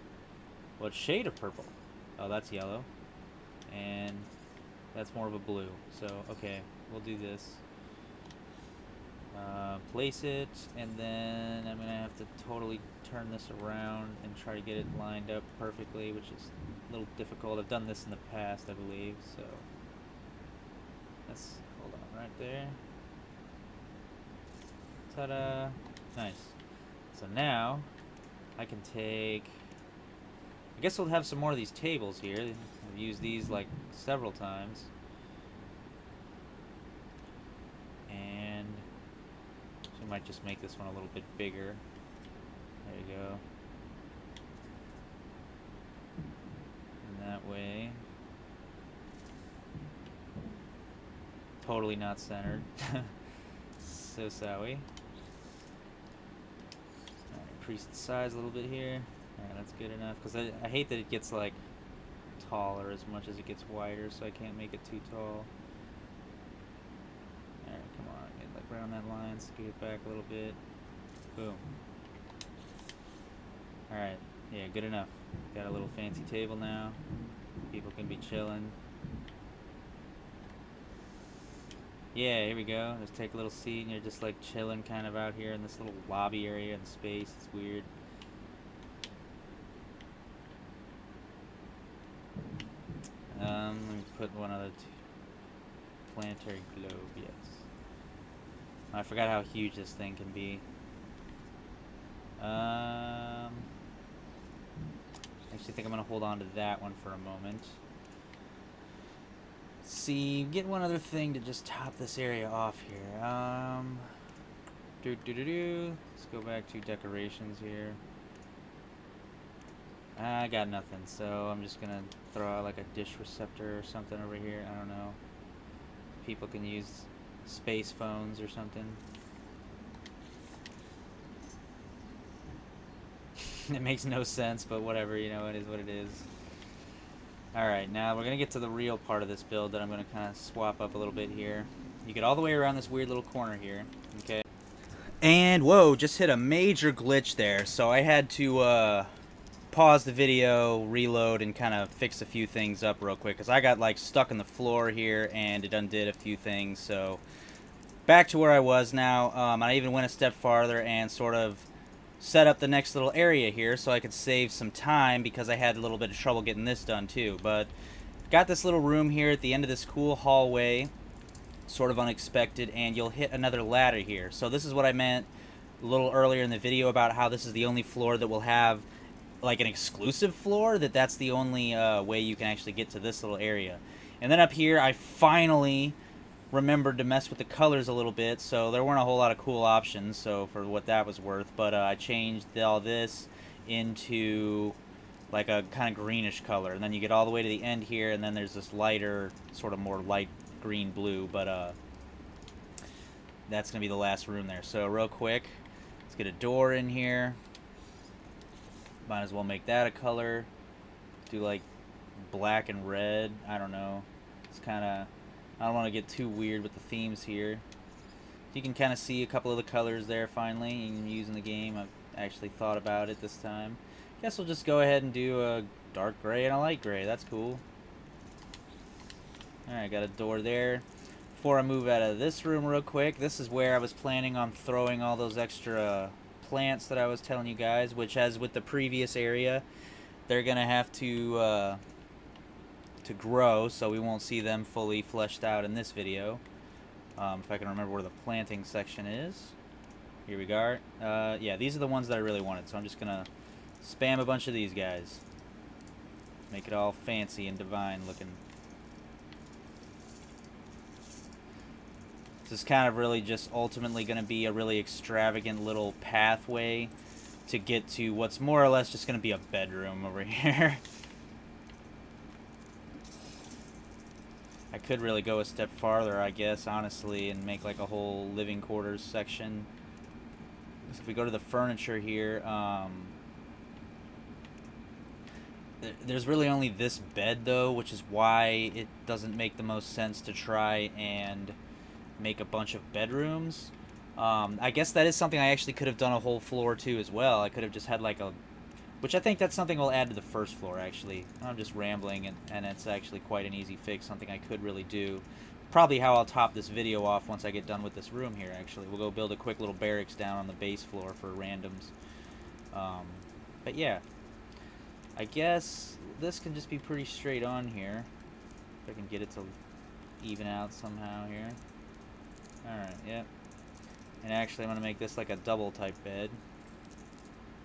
What shade of purple? Oh, that's yellow. And that's more of a blue. So, okay, we'll do this. Place it, and then I'm gonna have to totally turn this around and try to get it lined up perfectly, which is a little difficult. I've done this in the past, I believe, so let's hold on right there. Ta-da! Nice. So now I can take, I guess we'll have some more of these tables here. I've used these like several times. And so I might just make this one a little bit bigger. There you go. And that way. Totally not centered. So sorry. Alright, increase the size a little bit here. Alright, that's good enough. Because I hate that it gets like taller as much as it gets wider, so I can't make it too tall. Alright, come on. Get like right on that line. Scoot it back a little bit. Boom. Alright, yeah, good enough. Got a little fancy table now. People can be chilling. Yeah, here we go. Just take a little seat and you're just like chilling kind of out here in this little lobby area in space. It's weird. Let me put one other planetary globe, yes. I forgot how huge this thing can be. Actually, I think I'm going to hold on to that one for a moment. See, get one other thing to just top this area off here. Let's go back to decorations here. I got nothing, so I'm just gonna throw out like a dish receptor or something over here. I don't know. People can use space phones or something. It makes no sense, but whatever, you know, it is what it is. Alright, now we're going to get to the real part of this build that I'm going to kind of swap up a little bit here. You get all the way around this weird little corner here, okay? And, whoa, just hit a major glitch there, so I had to pause the video, reload, and kind of fix a few things up real quick, because I got, like, stuck in the floor here, and it undid a few things, so back to where I was now. I even went a step farther and sort of set up the next little area here so I could save some time, because I had a little bit of trouble getting this done too. But got this little room here at the end of this cool hallway, sort of unexpected, and you'll hit another ladder here. So this is what I meant a little earlier in the video about how this is the only floor that will have like an exclusive floor, that's the only way you can actually get to this little area. And then up here I finally remembered to mess with the colors a little bit, so there weren't a whole lot of cool options, so for what that was worth, but I changed all this into like a kind of greenish color, and then you get all the way to the end here, and then there's this lighter, sort of more light green blue, but that's gonna be the last room there. So real quick, let's get a door in here. Might as well make that a color. Do like black and red. I don't know. It's kind of, I don't want to get too weird with the themes here. You can kind of see a couple of the colors there finally in using the game. I've actually thought about it this time. Guess we'll just go ahead and do a dark gray and a light gray. That's cool. Alright, got a door there. Before I move out of this room real quick, this is where I was planning on throwing all those extra plants that I was telling you guys, which, as with the previous area, they're going to have to grow, so we won't see them fully fleshed out in this video. If I can remember where the planting section is. Here we go. Yeah, these are the ones that I really wanted, so I'm just gonna spam a bunch of these guys. Make it all fancy and divine looking. This is kind of really just ultimately going to be a really extravagant little pathway to get to what's more or less just going to be a bedroom over here. I could really go a step farther, I guess, honestly, and make like a whole living quarters section. So if we go to the furniture here, there's really only this bed, though, which is why it doesn't make the most sense to try and make a bunch of bedrooms. I guess that is something I actually could have done a whole floor to as well. I could have just had like a... Which I think that's something we'll add to the first floor, actually. I'm just rambling, and it's actually quite an easy fix, something I could really do. Probably how I'll top this video off once I get done with this room here, actually. We'll go build a quick little barracks down on the base floor for randoms. But yeah. I guess this can just be pretty straight on here. If I can get it to even out somehow here. Alright, yep. And actually I'm going to make this like a double type bed.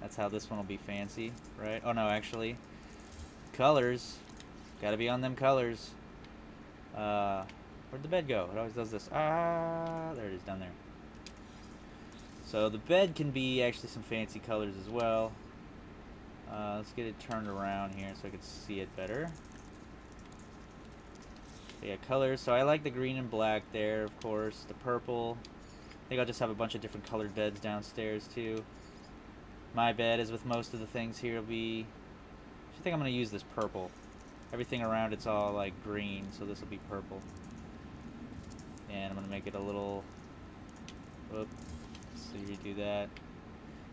That's how this one will be fancy, right? Oh no, actually. Colors. Gotta be on them colors. Where'd the bed go? It always does this. Ah, there it is down there. So the bed can be actually some fancy colors as well. Let's get it turned around here so I can see it better. Yeah, colors. So I like the green and black there, of course. The purple. I think I'll just have a bunch of different colored beds downstairs, too. My bed, as with most of the things here, will be... I think I'm going to use this purple. Everything around it's all, like, green, so this will be purple. And I'm going to make it a little... Whoop. So you do that.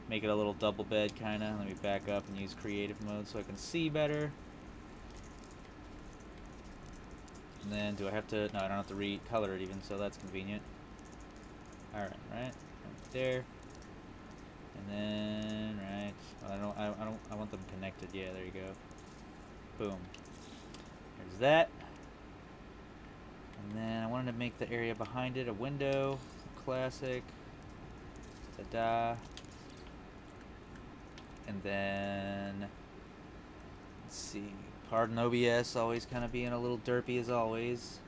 Make it a little double bed, kind of. Let me back up and use creative mode so I can see better. And then, do I have to... No, I don't have to recolor it even, so that's convenient. Alright, right there. And then, right. I want them connected. Yeah, there you go. Boom. There's that. And then I wanted to make the area behind it a window. Classic. Ta-da. And then, let's see. Pardon OBS, always kind of being a little derpy as always.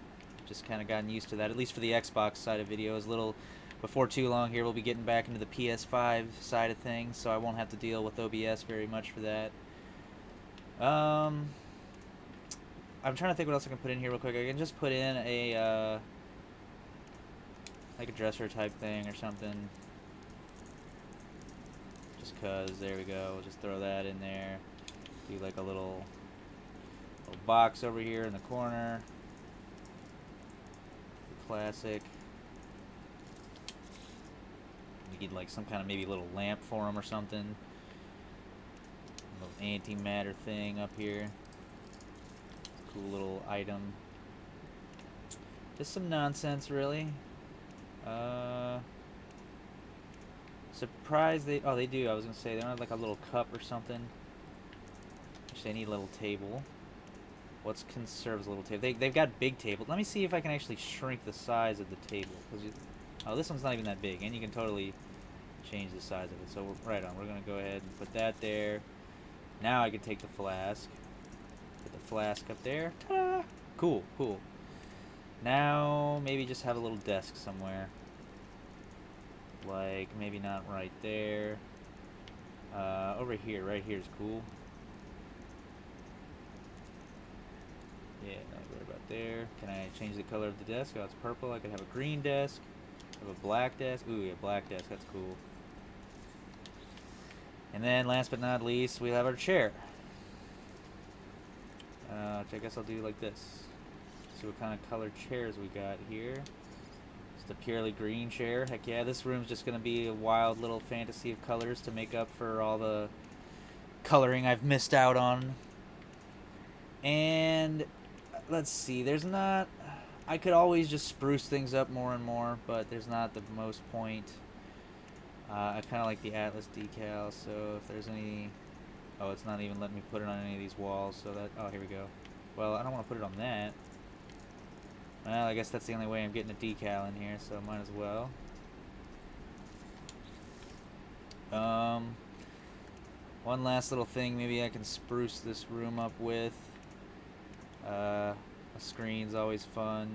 Just kind of gotten used to that, at least for the Xbox side of videos. Before too long here, we'll be getting back into the PS5 side of things, so I won't have to deal with OBS very much for that. I'm trying to think what else I can put in here real quick. I can just put in a, like a dresser type thing or something. Just cause, there we go. We'll just throw that in there. Do like a little box over here in the corner. Classic. We need like some kind of maybe little lamp for him or something. A little antimatter thing up here. Cool little item. Just some nonsense, really. Surprised they... Oh, they do. I was going to say, they don't have like a little cup or something. Actually, I need a little table. What's conserves a little table? They've got big tables. Let me see if I can actually shrink the size of the table. Oh, this one's not even that big, and you can totally change the size of it. So, right on. We're going to go ahead and put that there. Now I can take the flask. Put the flask up there. Ta-da! Cool, cool. Now, maybe just have a little desk somewhere. Like, maybe not right there. Over here. Right here is cool. Yeah, not worry about there. Can I change the color of the desk? Oh, it's purple. I could have a green desk. Have a black desk. Ooh, yeah, black desk. That's cool. And then, last but not least, we have our chair. Which I guess I'll do like this. See what kind of colored chairs we got here. Just a purely green chair. Heck yeah, this room's just going to be a wild little fantasy of colors to make up for all the coloring I've missed out on. And let's see, there's not... I could always just spruce things up more and more, but there's not the most point. I kind of like the Atlas decal, so if there's any... Oh, it's not even letting me put it on any of these walls, so that... Oh, here we go. Well, I don't want to put it on that. Well, I guess that's the only way I'm getting a decal in here, so might as well. One last little thing maybe I can spruce this room up with. A screen's always fun.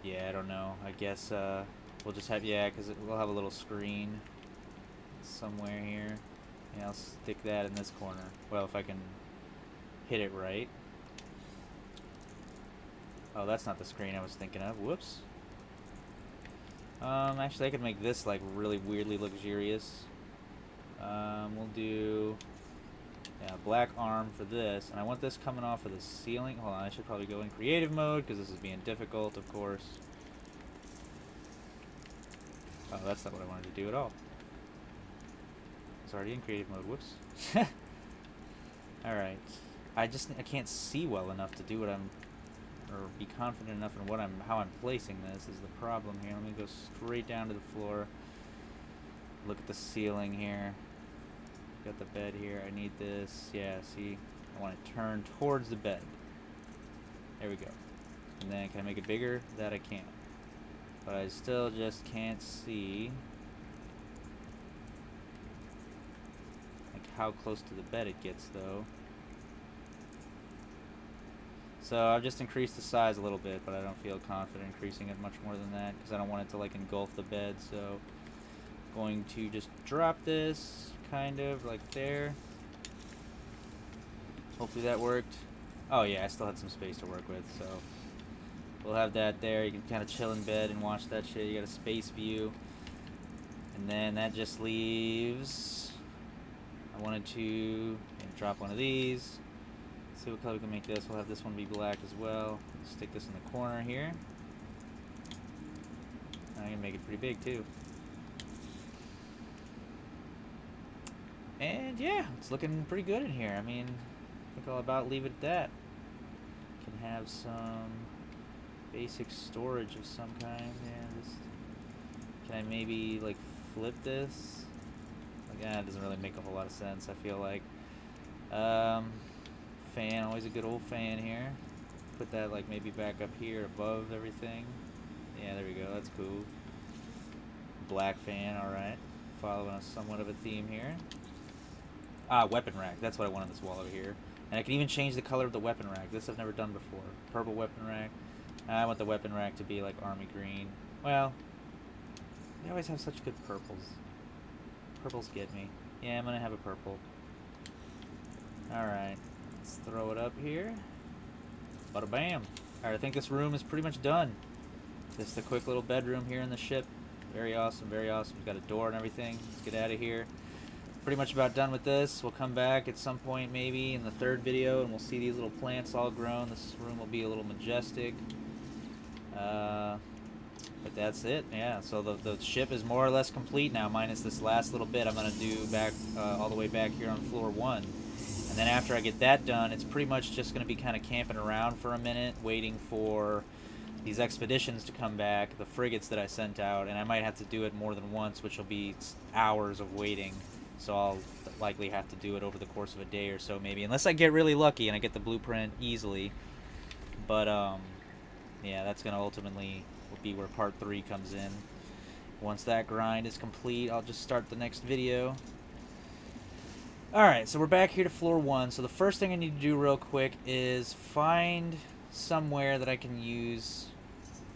Yeah, I don't know. I guess we'll just have, yeah, because we'll have a little screen somewhere here. Yeah, I'll stick that in this corner. Well, if I can hit it right. Oh, that's not the screen I was thinking of. Whoops. Actually, I could make this like really weirdly luxurious. We'll do, yeah, black arm for this, and I want this coming off of the ceiling. Hold on, I should probably go in creative mode because this is being difficult, of course. Oh, that's not what I wanted to do at all. It's already in creative mode. Whoops. All right. I can't see well enough to do what I'm, or be confident enough in what how I'm placing this is the problem here. Let me go straight down to the floor. Look at the ceiling here. Got the bed here. I need this. Yeah, see? I want it turned towards the bed. There we go. And then can I make it bigger? That I can. But I still just can't see like how close to the bed it gets though. So I've just increased the size a little bit, but I don't feel confident increasing it much more than that because I don't want it to like engulf the bed. So going to just drop this kind of like there. Hopefully that worked. Oh yeah, I still had some space to work with, so we'll have that there. You can kind of chill in bed and watch that shit. You got a space view. And then that just leaves, I wanted to drop one of these. See what color we can make this. We'll have this one be black as well. Stick this in the corner here. I can make it pretty big too. And yeah, it's looking pretty good in here. I mean, I think I'll about leave it at that. Can have some basic storage of some kind. Yeah, just, can I maybe like flip this? Like, it doesn't really make a whole lot of sense, I feel like. Fan, always a good old fan here. Put that like maybe back up here above everything. Yeah, there we go, that's cool. Black fan, alright. Following a somewhat of a theme here. Ah, weapon rack, that's what I want on this wall over here. And I can even change the color of the weapon rack. This I've never done before. Purple weapon rack. I want the weapon rack to be like army green. Well, they always have such good purples. Purples get me. Yeah, I'm gonna have a purple. Alright. Let's throw it up here. Bada bam. Alright, I think this room is pretty much done. Just a quick little bedroom here in the ship. Very awesome, very awesome. We've got a door and everything. Let's get out of here. Pretty much about done with this. We'll come back at some point maybe in the third video and we'll see these little plants all grown. This room will be a little majestic. But that's it. Yeah, so the ship is more or less complete now, minus this last little bit I'm going to do back all the way back here on floor 1. And then after I get that done, it's pretty much just going to be kind of camping around for a minute, waiting for these expeditions to come back, the frigates that I sent out, and I might have to do it more than once, which will be hours of waiting. So I'll likely have to do it over the course of a day or so maybe, unless I get really lucky and I get the blueprint easily. But yeah, that's going to ultimately be where part 3 comes in. Once that grind is complete, I'll just start the next video. Alright, so we're back here to floor 1. So the first thing I need to do real quick is find somewhere that I can use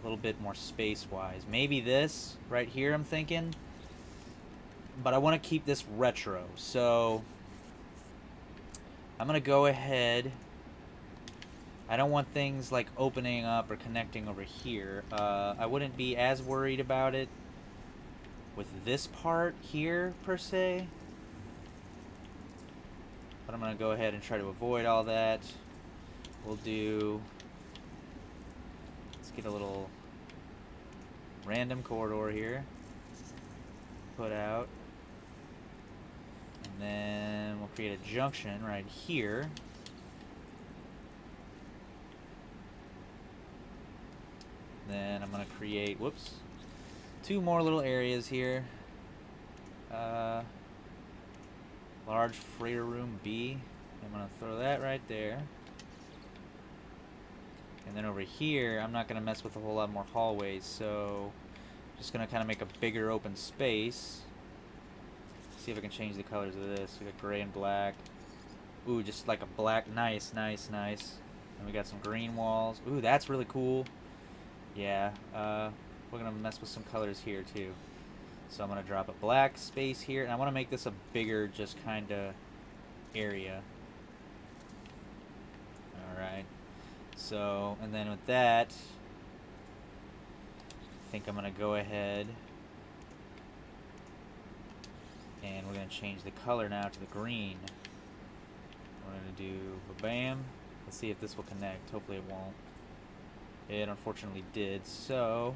a little bit more space-wise. Maybe this right here, I'm thinking. But I want to keep this retro. So I'm going to go ahead. I don't want things like opening up or connecting over here. I wouldn't be as worried about it with this part here, per se. But I'm going to go ahead and try to avoid all that. We'll do... Let's get a little random corridor here. Put out. And then we'll create a junction right here. Then I'm going to create, whoops, 2 more little areas here. Large freighter room B. I'm going to throw that right there. And then over here, I'm not going to mess with a whole lot more hallways, so just going to kind of make a bigger open space. See if I can change the colors of this. We got gray and black. Ooh, just like a black. Nice, nice, nice. And we got some green walls. Ooh, that's really cool. Yeah, we're going to mess with some colors here, too. So I'm going to drop a black space here. And I want to make this a bigger, just kind of area. Alright. So, and then with that, I think I'm going to go ahead and we're going to change the color now to the green. We're going to do bam. Let's see if this will connect. Hopefully it won't. It unfortunately did. So,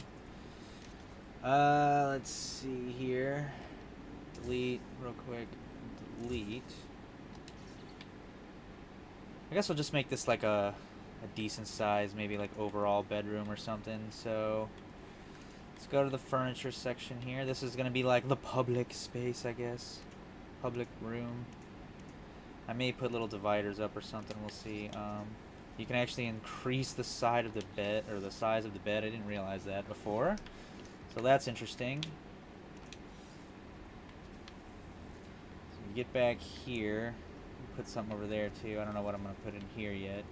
let's see here. Delete real quick. Delete. I guess we'll just make this like a decent size, maybe like overall bedroom or something. So let's go to the furniture section here. This is gonna be like the public space, I guess. Public room. I may put little dividers up or something, we'll see. You can actually increase the side of the bed, or the size of the bed. I didn't realize that before. So that's interesting. So you get back here. Put something over there too. I don't know what I'm going to put in here yet.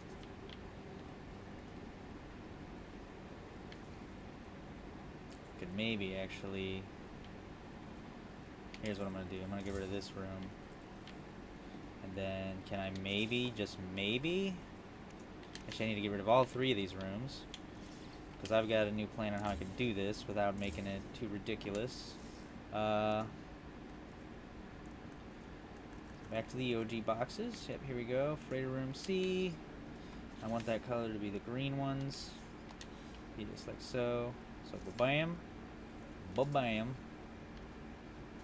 Could maybe actually... Here's what I'm going to do. I'm going to get rid of this room. And then can I maybe, just maybe... Actually, I need to get rid of all 3 of these rooms. Because I've got a new plan on how I can do this without making it too ridiculous. Back to the OG boxes. Yep, here we go. Freighter room C. I want that color to be the green ones. Be just like so. So ba-bam. Ba-bam.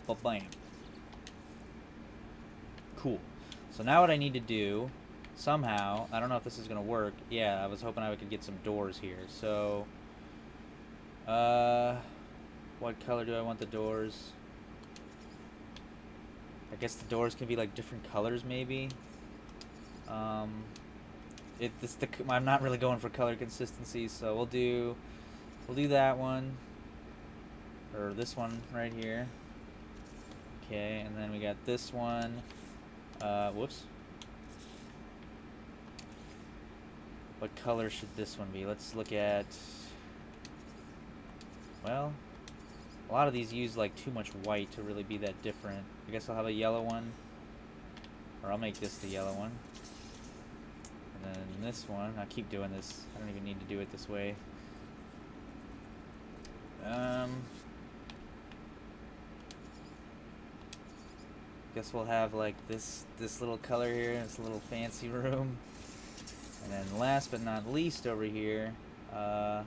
Ba-bam. Cool. So now what I need to do, somehow, I don't know if this is going to work. Yeah, I was hoping I could get some doors here. So, what color do I want the doors? I guess the doors can be like different colors, maybe. I'm not really going for color consistency, so we'll do that one, or this one right here. Okay, and then we got this one. Whoops. What color should this one be? Let's look at. Well, a lot of these use like too much white to really be that different. I guess I'll have a yellow one. Or I'll make this the yellow one. And then this one, I'll keep doing this. I don't even need to do it this way. Guess we'll have like this little color here. It's a little fancy room. And then last but not least over here, we'll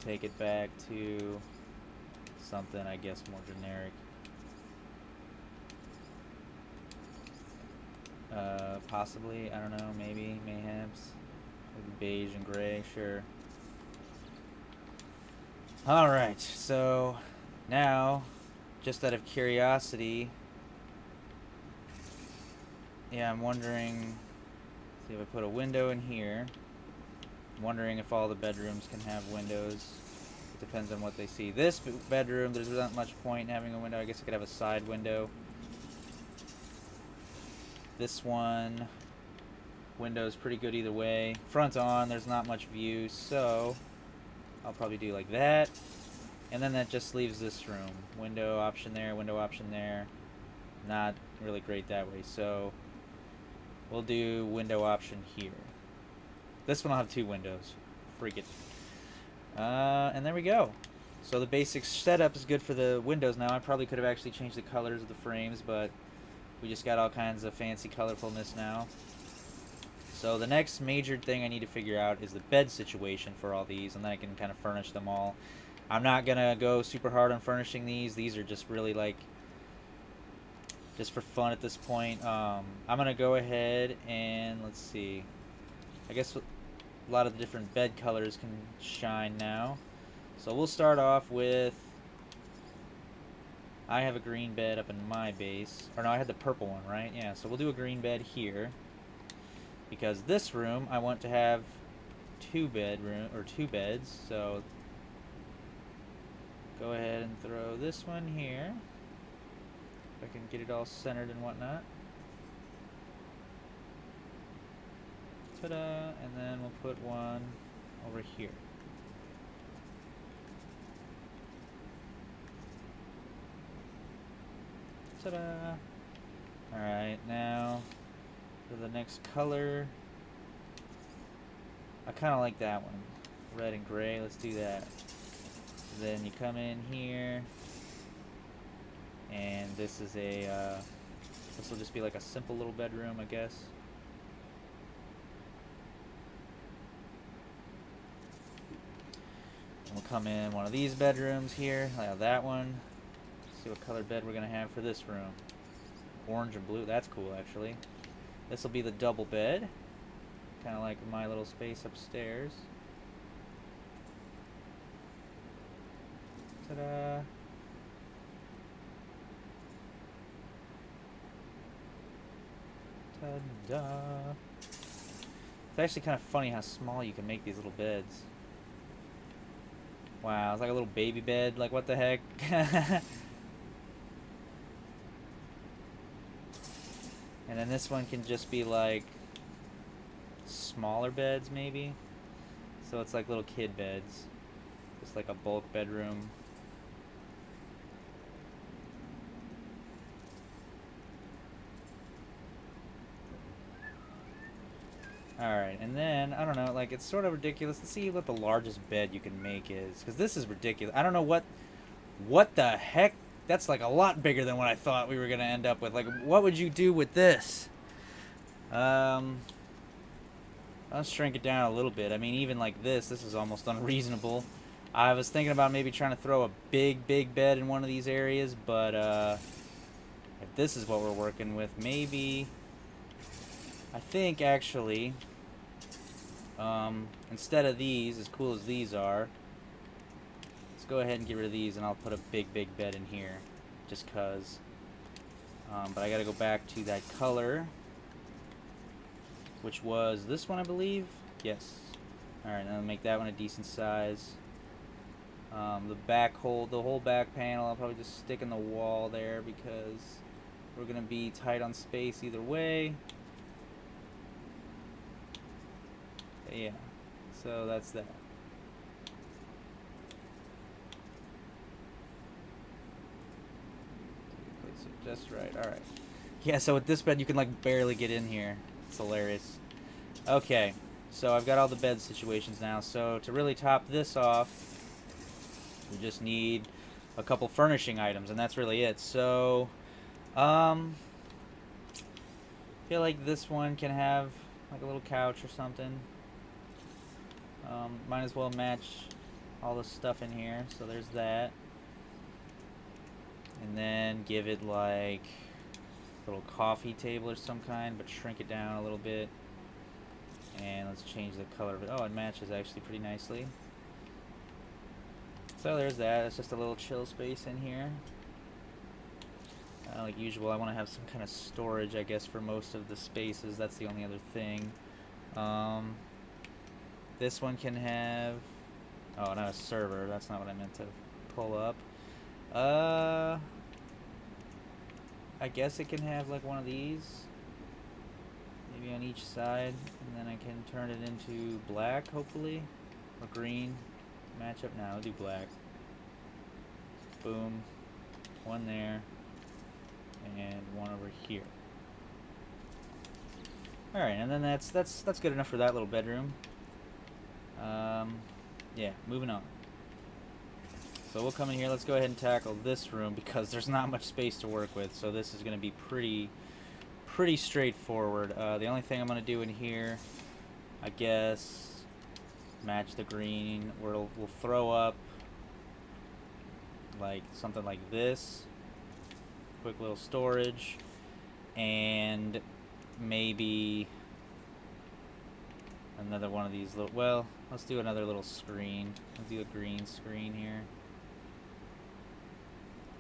take it back to something, I guess, more generic. Possibly, I don't know, maybe, mayhaps. Maybe beige and gray, sure. Alright, so now, just out of curiosity, yeah, I'm wondering, see if I put a window in here. I'm wondering if all the bedrooms can have windows. It depends on what they see. This bedroom, there's not much point in having a window. I guess I could have a side window. This one, window's pretty good either way. Front on, there's not much view, so I'll probably do like that. And then that just leaves this room. Window option there, window option there. Not really great that way, so we'll do window option here. This one will have 2 windows. Freak it. And there we go. So the basic setup is good for the windows now. I probably could have actually changed the colors of the frames, but we just got all kinds of fancy colorfulness now. So the next major thing I need to figure out is the bed situation for all these, and then I can kind of furnish them all. I'm not going to go super hard on furnishing these. These are just really like, just for fun at this point. I'm going to go ahead and, let's see. I guess a lot of the different bed colors can shine now. So we'll start off with, I have a green bed up in my base. Or no, I had the purple one, right? Yeah, so we'll do a green bed here. Because this room, I want to have two beds. So go ahead and throw this one here. If I can get it all centered and whatnot. Ta-da! And then we'll put one over here. Ta-da! Alright, now for the next color. I kind of like that one. Red and gray, let's do that. Then you come in here, and this is a, this will just be like a simple little bedroom, I guess. And we'll come in one of these bedrooms here, like that one. See what color bed we're gonna have for this room. Orange and blue, that's cool actually. This will be the double bed. Kind of like my little space upstairs. Ta-da! Ta-da! It's actually kind of funny how small you can make these little beds. Wow, it's like a little baby bed. Like, what the heck? And then this one can just be like smaller beds maybe. So it's like little kid beds. Just like a bulk bedroom. Alright, and then, I don't know, like, it's sort of ridiculous. Let's see what the largest bed you can make is. Because this is ridiculous. I don't know what the heck? That's like a lot bigger than what I thought we were going to end up with. Like, what would you do with this? I'll shrink it down a little bit. I mean, even like this is almost unreasonable. I was thinking about maybe trying to throw a big bed in one of these areas, but if this is what we're working with, maybe... I think, actually, instead of these, as cool as these are, let's go ahead and get rid of these, and I'll put a big bed in here, just because. But I gotta go back to that color, which was this one, I believe? Yes. Alright, now I'll make that one a decent size. The whole back panel, I'll probably just stick in the wall there, because we're gonna be tight on space either way. Yeah, so that's that. Place it just right. Alright. Yeah, so with this bed you can like barely get in here. It's hilarious. Okay, so I've got all the bed situations now. So to really top this off, we just need a couple furnishing items, and that's really it. So, I feel like this one can have like a little couch or something. Might as well match all the stuff in here, so there's that. And then give it like a little coffee table or some kind, but shrink it down a little bit. And let's change the color of it. Oh, it matches actually pretty nicely. So there's that. It's just a little chill space in here. Like usual, I want to have some kind of storage, I guess, for most of the spaces. That's the only other thing. This one can have... Oh, not a server. That's not what I meant to pull up. I guess it can have like one of these. Maybe on each side. And then I can turn it into black, hopefully. Or green. Match up now. I'll do black. Boom. One there. And one over here. Alright, and then that's good enough for that little bedroom. Yeah, moving on. So we'll come in here. Let's go ahead and tackle this room because there's not much space to work with. So this is going to be pretty straightforward. The only thing I'm going to do in here, I guess, match the green. We'll throw up like something like this. Quick little storage. And maybe another one of these little, well, let's do another little screen. Let's do a green screen here.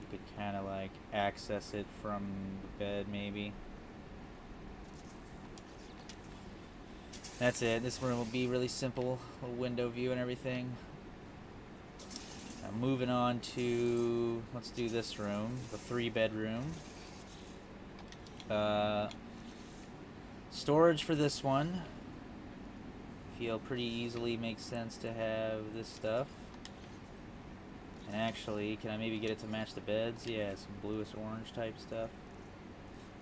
You could kind of like access it from the bed maybe. That's it. This room will be really simple, little window view and everything. Now moving on to, let's do this room, the 3-bedroom. Storage for this one. Feel pretty easily makes sense to have this stuff. And actually, can I maybe get it to match the beds? Yeah, some bluish orange type stuff.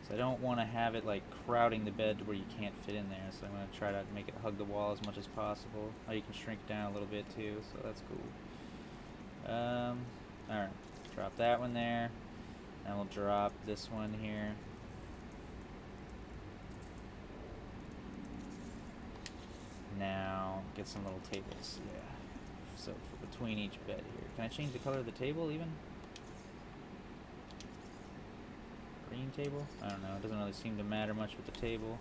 So I don't want to have it like crowding the bed to where you can't fit in there. So I'm going to try to make it hug the wall as much as possible. Oh, you can shrink down a little bit too, so that's cool. Alright, drop that one there. And we'll drop this one here. Now, get some little tables, yeah. So, for between each bed here. Can I change the color of the table, even? Green table? I don't know, it doesn't really seem to matter much with the table.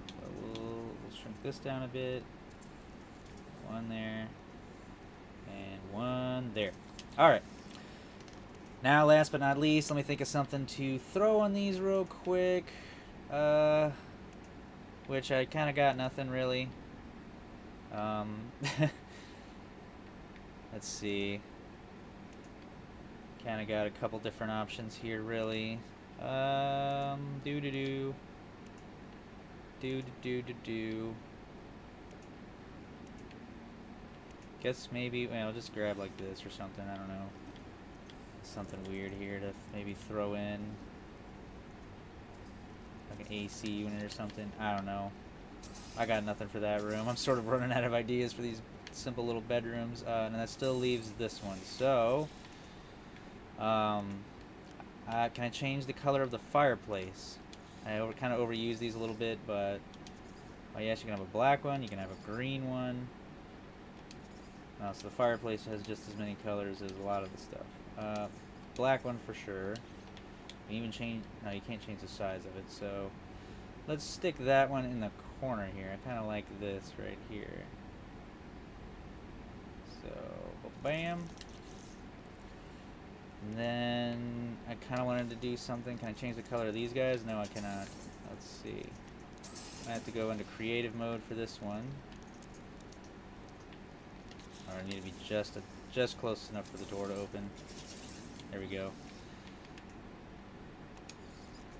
So, we'll shrink this down a bit. One there. And one there. Alright. Now, last but not least, let me think of something to throw on these real quick. Which I kind of got nothing really. Let's see. Kind of got a couple different options here, really. Do. Guess maybe, well, I'll just grab like this or something. I don't know. Something weird here to maybe throw in. Like an AC unit or something. I don't know. I got nothing for that room. I'm sort of running out of ideas for these simple little bedrooms. And that still leaves this one. So, can I change the color of the fireplace? I kind of overuse these a little bit, but oh yes, you can have a black one. You can have a green one. So the fireplace has just as many colors as a lot of the stuff. Black one for sure. You even change, no, you can't change the size of it, so let's stick that one in the corner here. I kind of like this right here. So, bam. And then I kind of wanted to do something. Can I change the color of these guys? No, I cannot. Let's see. I have to go into creative mode for this one. Or I need to be just close enough for the door to open. There we go.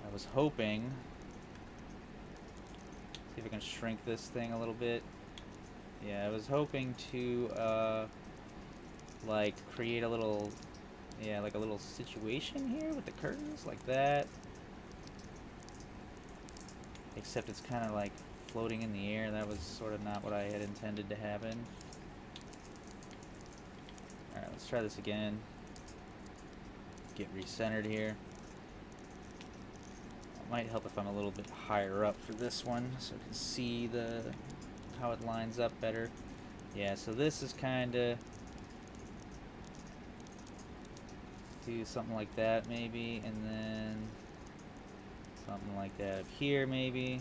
I was hoping, see if I can shrink this thing a little bit. Yeah, I was hoping to like create a little, yeah, like a little situation here with the curtains like that. Except it's kind of like floating in the air. That was sort of not what I had intended to happen. Alright, let's try this again. Get recentered here. Might help if I'm a little bit higher up for this one, so I can see how it lines up better. Yeah, so this is kind of do something like that maybe, and then something like that up here maybe.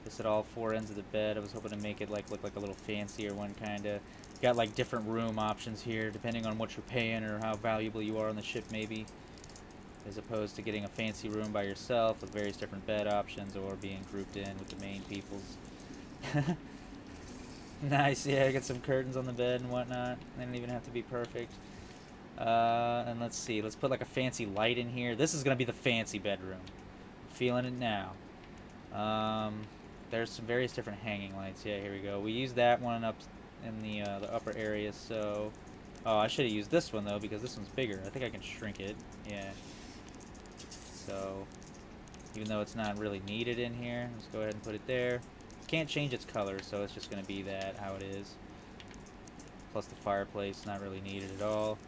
This at all 4 ends of the bed. I was hoping to make it like look like a little fancier one, kind of. Got like different room options here, depending on what you're paying or how valuable you are on the ship, maybe. As opposed to getting a fancy room by yourself with various different bed options or being grouped in with the main people's. Nice, yeah, I got some curtains on the bed and whatnot. They don't even have to be perfect. And let's see, let's put like a fancy light in here. This is going to be the fancy bedroom. I'm feeling it now. There's some various different hanging lights. Yeah, here we go. We used that one up in the upper area, so... Oh, I should have used this one, though, because this one's bigger. I think I can shrink it. Yeah. So, even though it's not really needed in here, let's go ahead and put it there. Can't change its color, so it's just going to be that, how it is. Plus the fireplace, not really needed at all.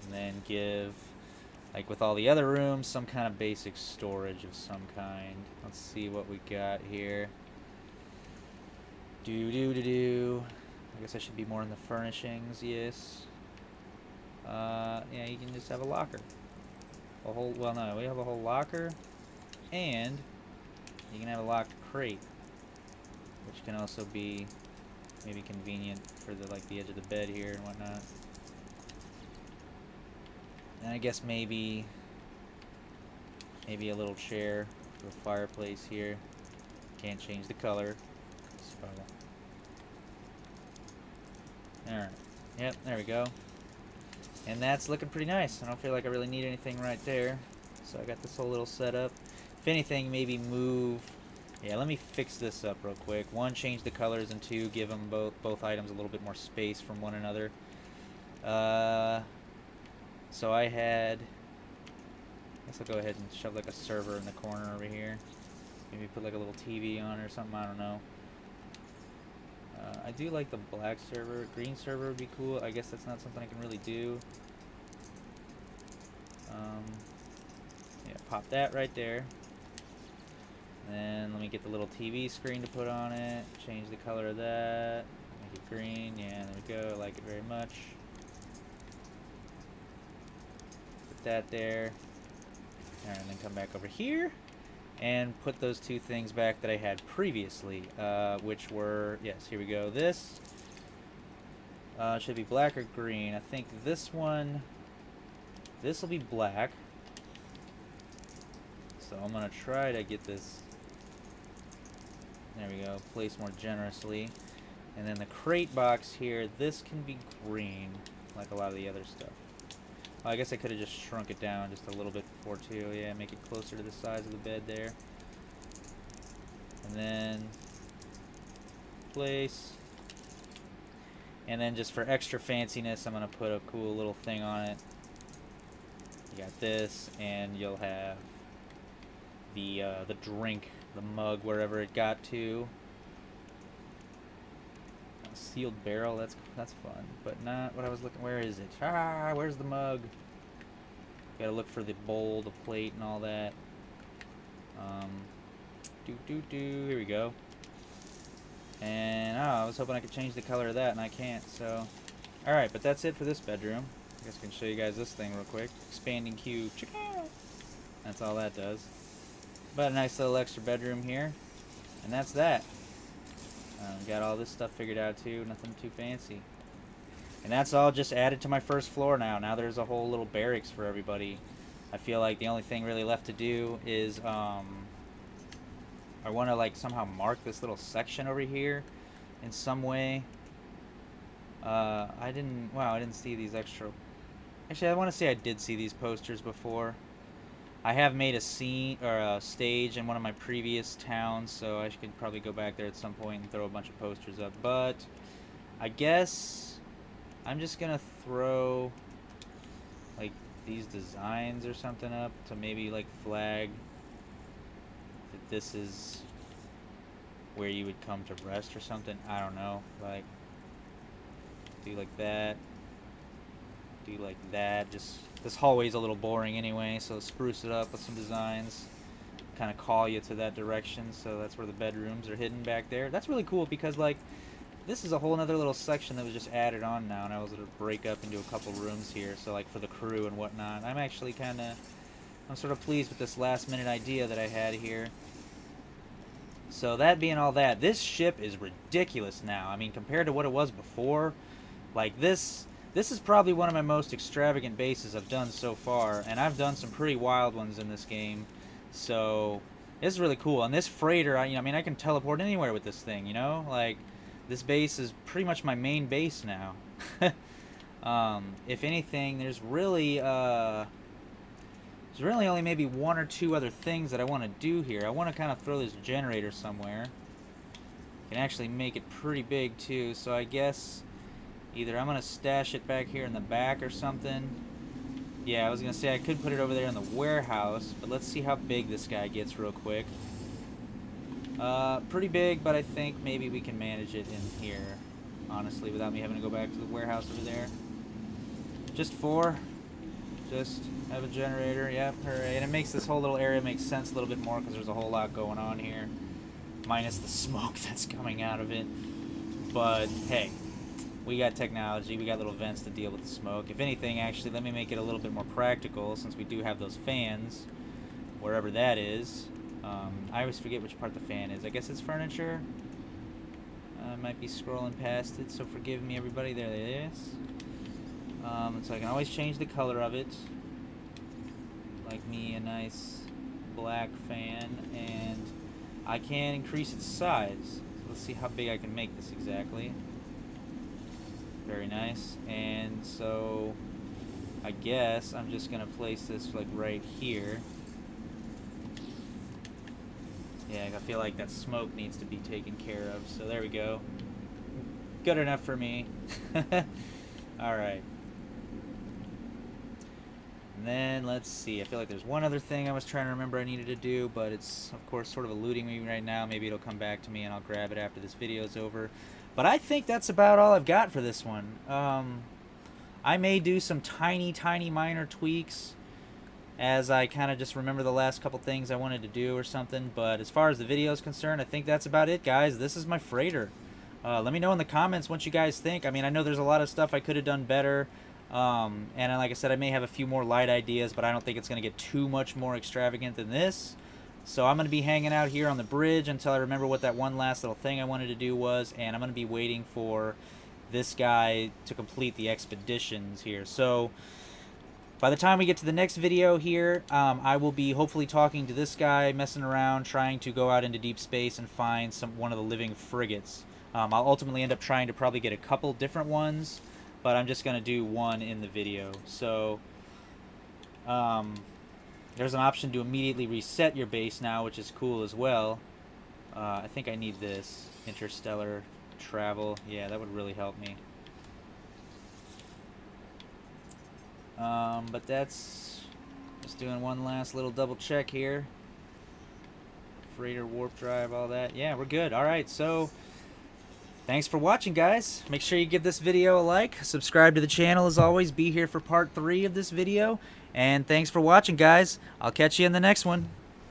And then give, like with all the other rooms, some kind of basic storage of some kind. Let's see what we got here. I guess I should be more in the furnishings, yes. Yeah, you can just have a locker. A whole, well, no, we have a whole locker, and you can have a locked crate, which can also be maybe convenient for the like the edge of the bed here and whatnot. And I guess maybe a little chair for a fireplace here. Can't change the color. So. Alright. Yep, there we go. And that's looking pretty nice. I don't feel like I really need anything right there. So I got this whole little setup. If anything, maybe move... Yeah, let me fix this up real quick. 1, change the colors, and 2, give them both items a little bit more space from one another. So I had... I guess I'll go ahead and shove like a server in the corner over here. Maybe put like a little TV on it or something, I don't know. I do like the black server. Green server would be cool. I guess that's not something I can really do. Yeah, pop that right there. Then let me get the little TV screen to put on it. Change the color of that. Make it green. Yeah, there we go. I like it very much. Put that there. Alright, and then come back over here and put those 2 things back that I had previously, which were, yes, here we go. This should be black or green. I think this one, this will be black. So I'm going to try to get this, there we go, placed more generously. And then the crate box here, this can be green, like a lot of the other stuff. Oh, I guess I could have just shrunk it down just a little bit before too. Yeah, make it closer to the size of the bed there. And then place. And then just for extra fanciness, I'm gonna put a cool little thing on it. You got this, and you'll have the drink, the mug, wherever it got to. A sealed barrel, that's fun, but not what I was looking. Where is it? Ah, where's the mug? Gotta look for the bowl, the plate, and all that. Here we go. And I was hoping I could change the color of that, and I can't. So, all right, but that's it for this bedroom. I guess I can show you guys this thing real quick. Expanding cube. That's all that does. But a nice little extra bedroom here, and that's that. Got all this stuff figured out too. Nothing too fancy. And that's all just added to my first floor now. Now there's a whole little barracks for everybody. I feel like the only thing really left to do is I want to like somehow mark this little section over here in some way. I didn't see these extra. Actually, I want to say I did see these posters before. I have made a scene or a stage in one of my previous towns, so I could probably go back there at some point and throw a bunch of posters up. But I guess I'm just gonna throw like these designs or something up to maybe like flag that this is where you would come to rest or something. I don't know. Like do like that. Do like that. Just this hallway's a little boring anyway, so spruce it up with some designs. Kind of call you to that direction. So that's where the bedrooms are hidden back there. That's really cool because like this is a whole other little section that was just added on now, and I was able to break up into a couple rooms here. So like for the crew and whatnot. I'm actually I'm sort of pleased with this last minute idea that I had here. So that being all that, this ship is ridiculous now. I mean, compared to what it was before, like this is probably one of my most extravagant bases I've done so far, and I've done some pretty wild ones in this game. So this is really cool. And this freighter, I mean, I can teleport anywhere with this thing, you know? Like this base is pretty much my main base now. If anything, there's really only maybe 1 or 2 other things that I want to do here. I want to kind of throw this generator somewhere. Can actually make it pretty big too, so I guess either I'm going to stash it back here in the back or something. Yeah, I was going to say I could put it over there in the warehouse, but let's see how big this guy gets real quick. Pretty big, but I think maybe we can manage it in here, honestly, without me having to go back to the warehouse over there. Just 4. Just have a generator, yep, hooray. And it makes this whole little area make sense a little bit more because there's a whole lot going on here. Minus the smoke that's coming out of it. But, hey, we got technology, we got little vents to deal with the smoke. If anything, actually, let me make it a little bit more practical since we do have those fans, wherever that is. I always forget which part the fan is. I guess it's furniture. I might be scrolling past it, so forgive me, everybody. There it is. So I can always change the color of it. Like me a nice black fan, and I can increase its size. So let's see how big I can make this exactly. Very nice. And so I guess I'm just gonna place this like right here. Yeah, I feel like that smoke needs to be taken care of. So there we go. Good enough for me. Alright. And then, let's see. I feel like there's one other thing I was trying to remember I needed to do, but it's, of course, sort of eluding me right now. Maybe it'll come back to me and I'll grab it after this video is over. But I think that's about all I've got for this one. I may do some tiny minor tweaks as I kind of just remember the last couple things I wanted to do or something. But as far as the video is concerned, I think that's about it, guys. This is my freighter. Let me know in the comments what you guys think. I mean, I know there's a lot of stuff I could have done better. And like I said, I may have a few more light ideas, but I don't think it's going to get too much more extravagant than this. So I'm going to be hanging out here on the bridge until I remember what that one last little thing I wanted to do was. And I'm going to be waiting for this guy to complete the expeditions here. So by the time we get to the next video here, I will be hopefully talking to this guy, messing around, trying to go out into deep space and find one of the living frigates. I'll ultimately end up trying to probably get a couple different ones, but I'm just going to do one in the video. So there's an option to immediately reset your base now, which is cool as well. I think I need this. Interstellar travel. Yeah, that would really help me. But that's just doing one last little double check here. Freighter, warp drive, all that. Yeah, we're good. Alright, so thanks for watching, guys. Make sure you give this video a like. Subscribe to the channel as always. Be here for part 3 of this video. And thanks for watching, guys. I'll catch you in the next one.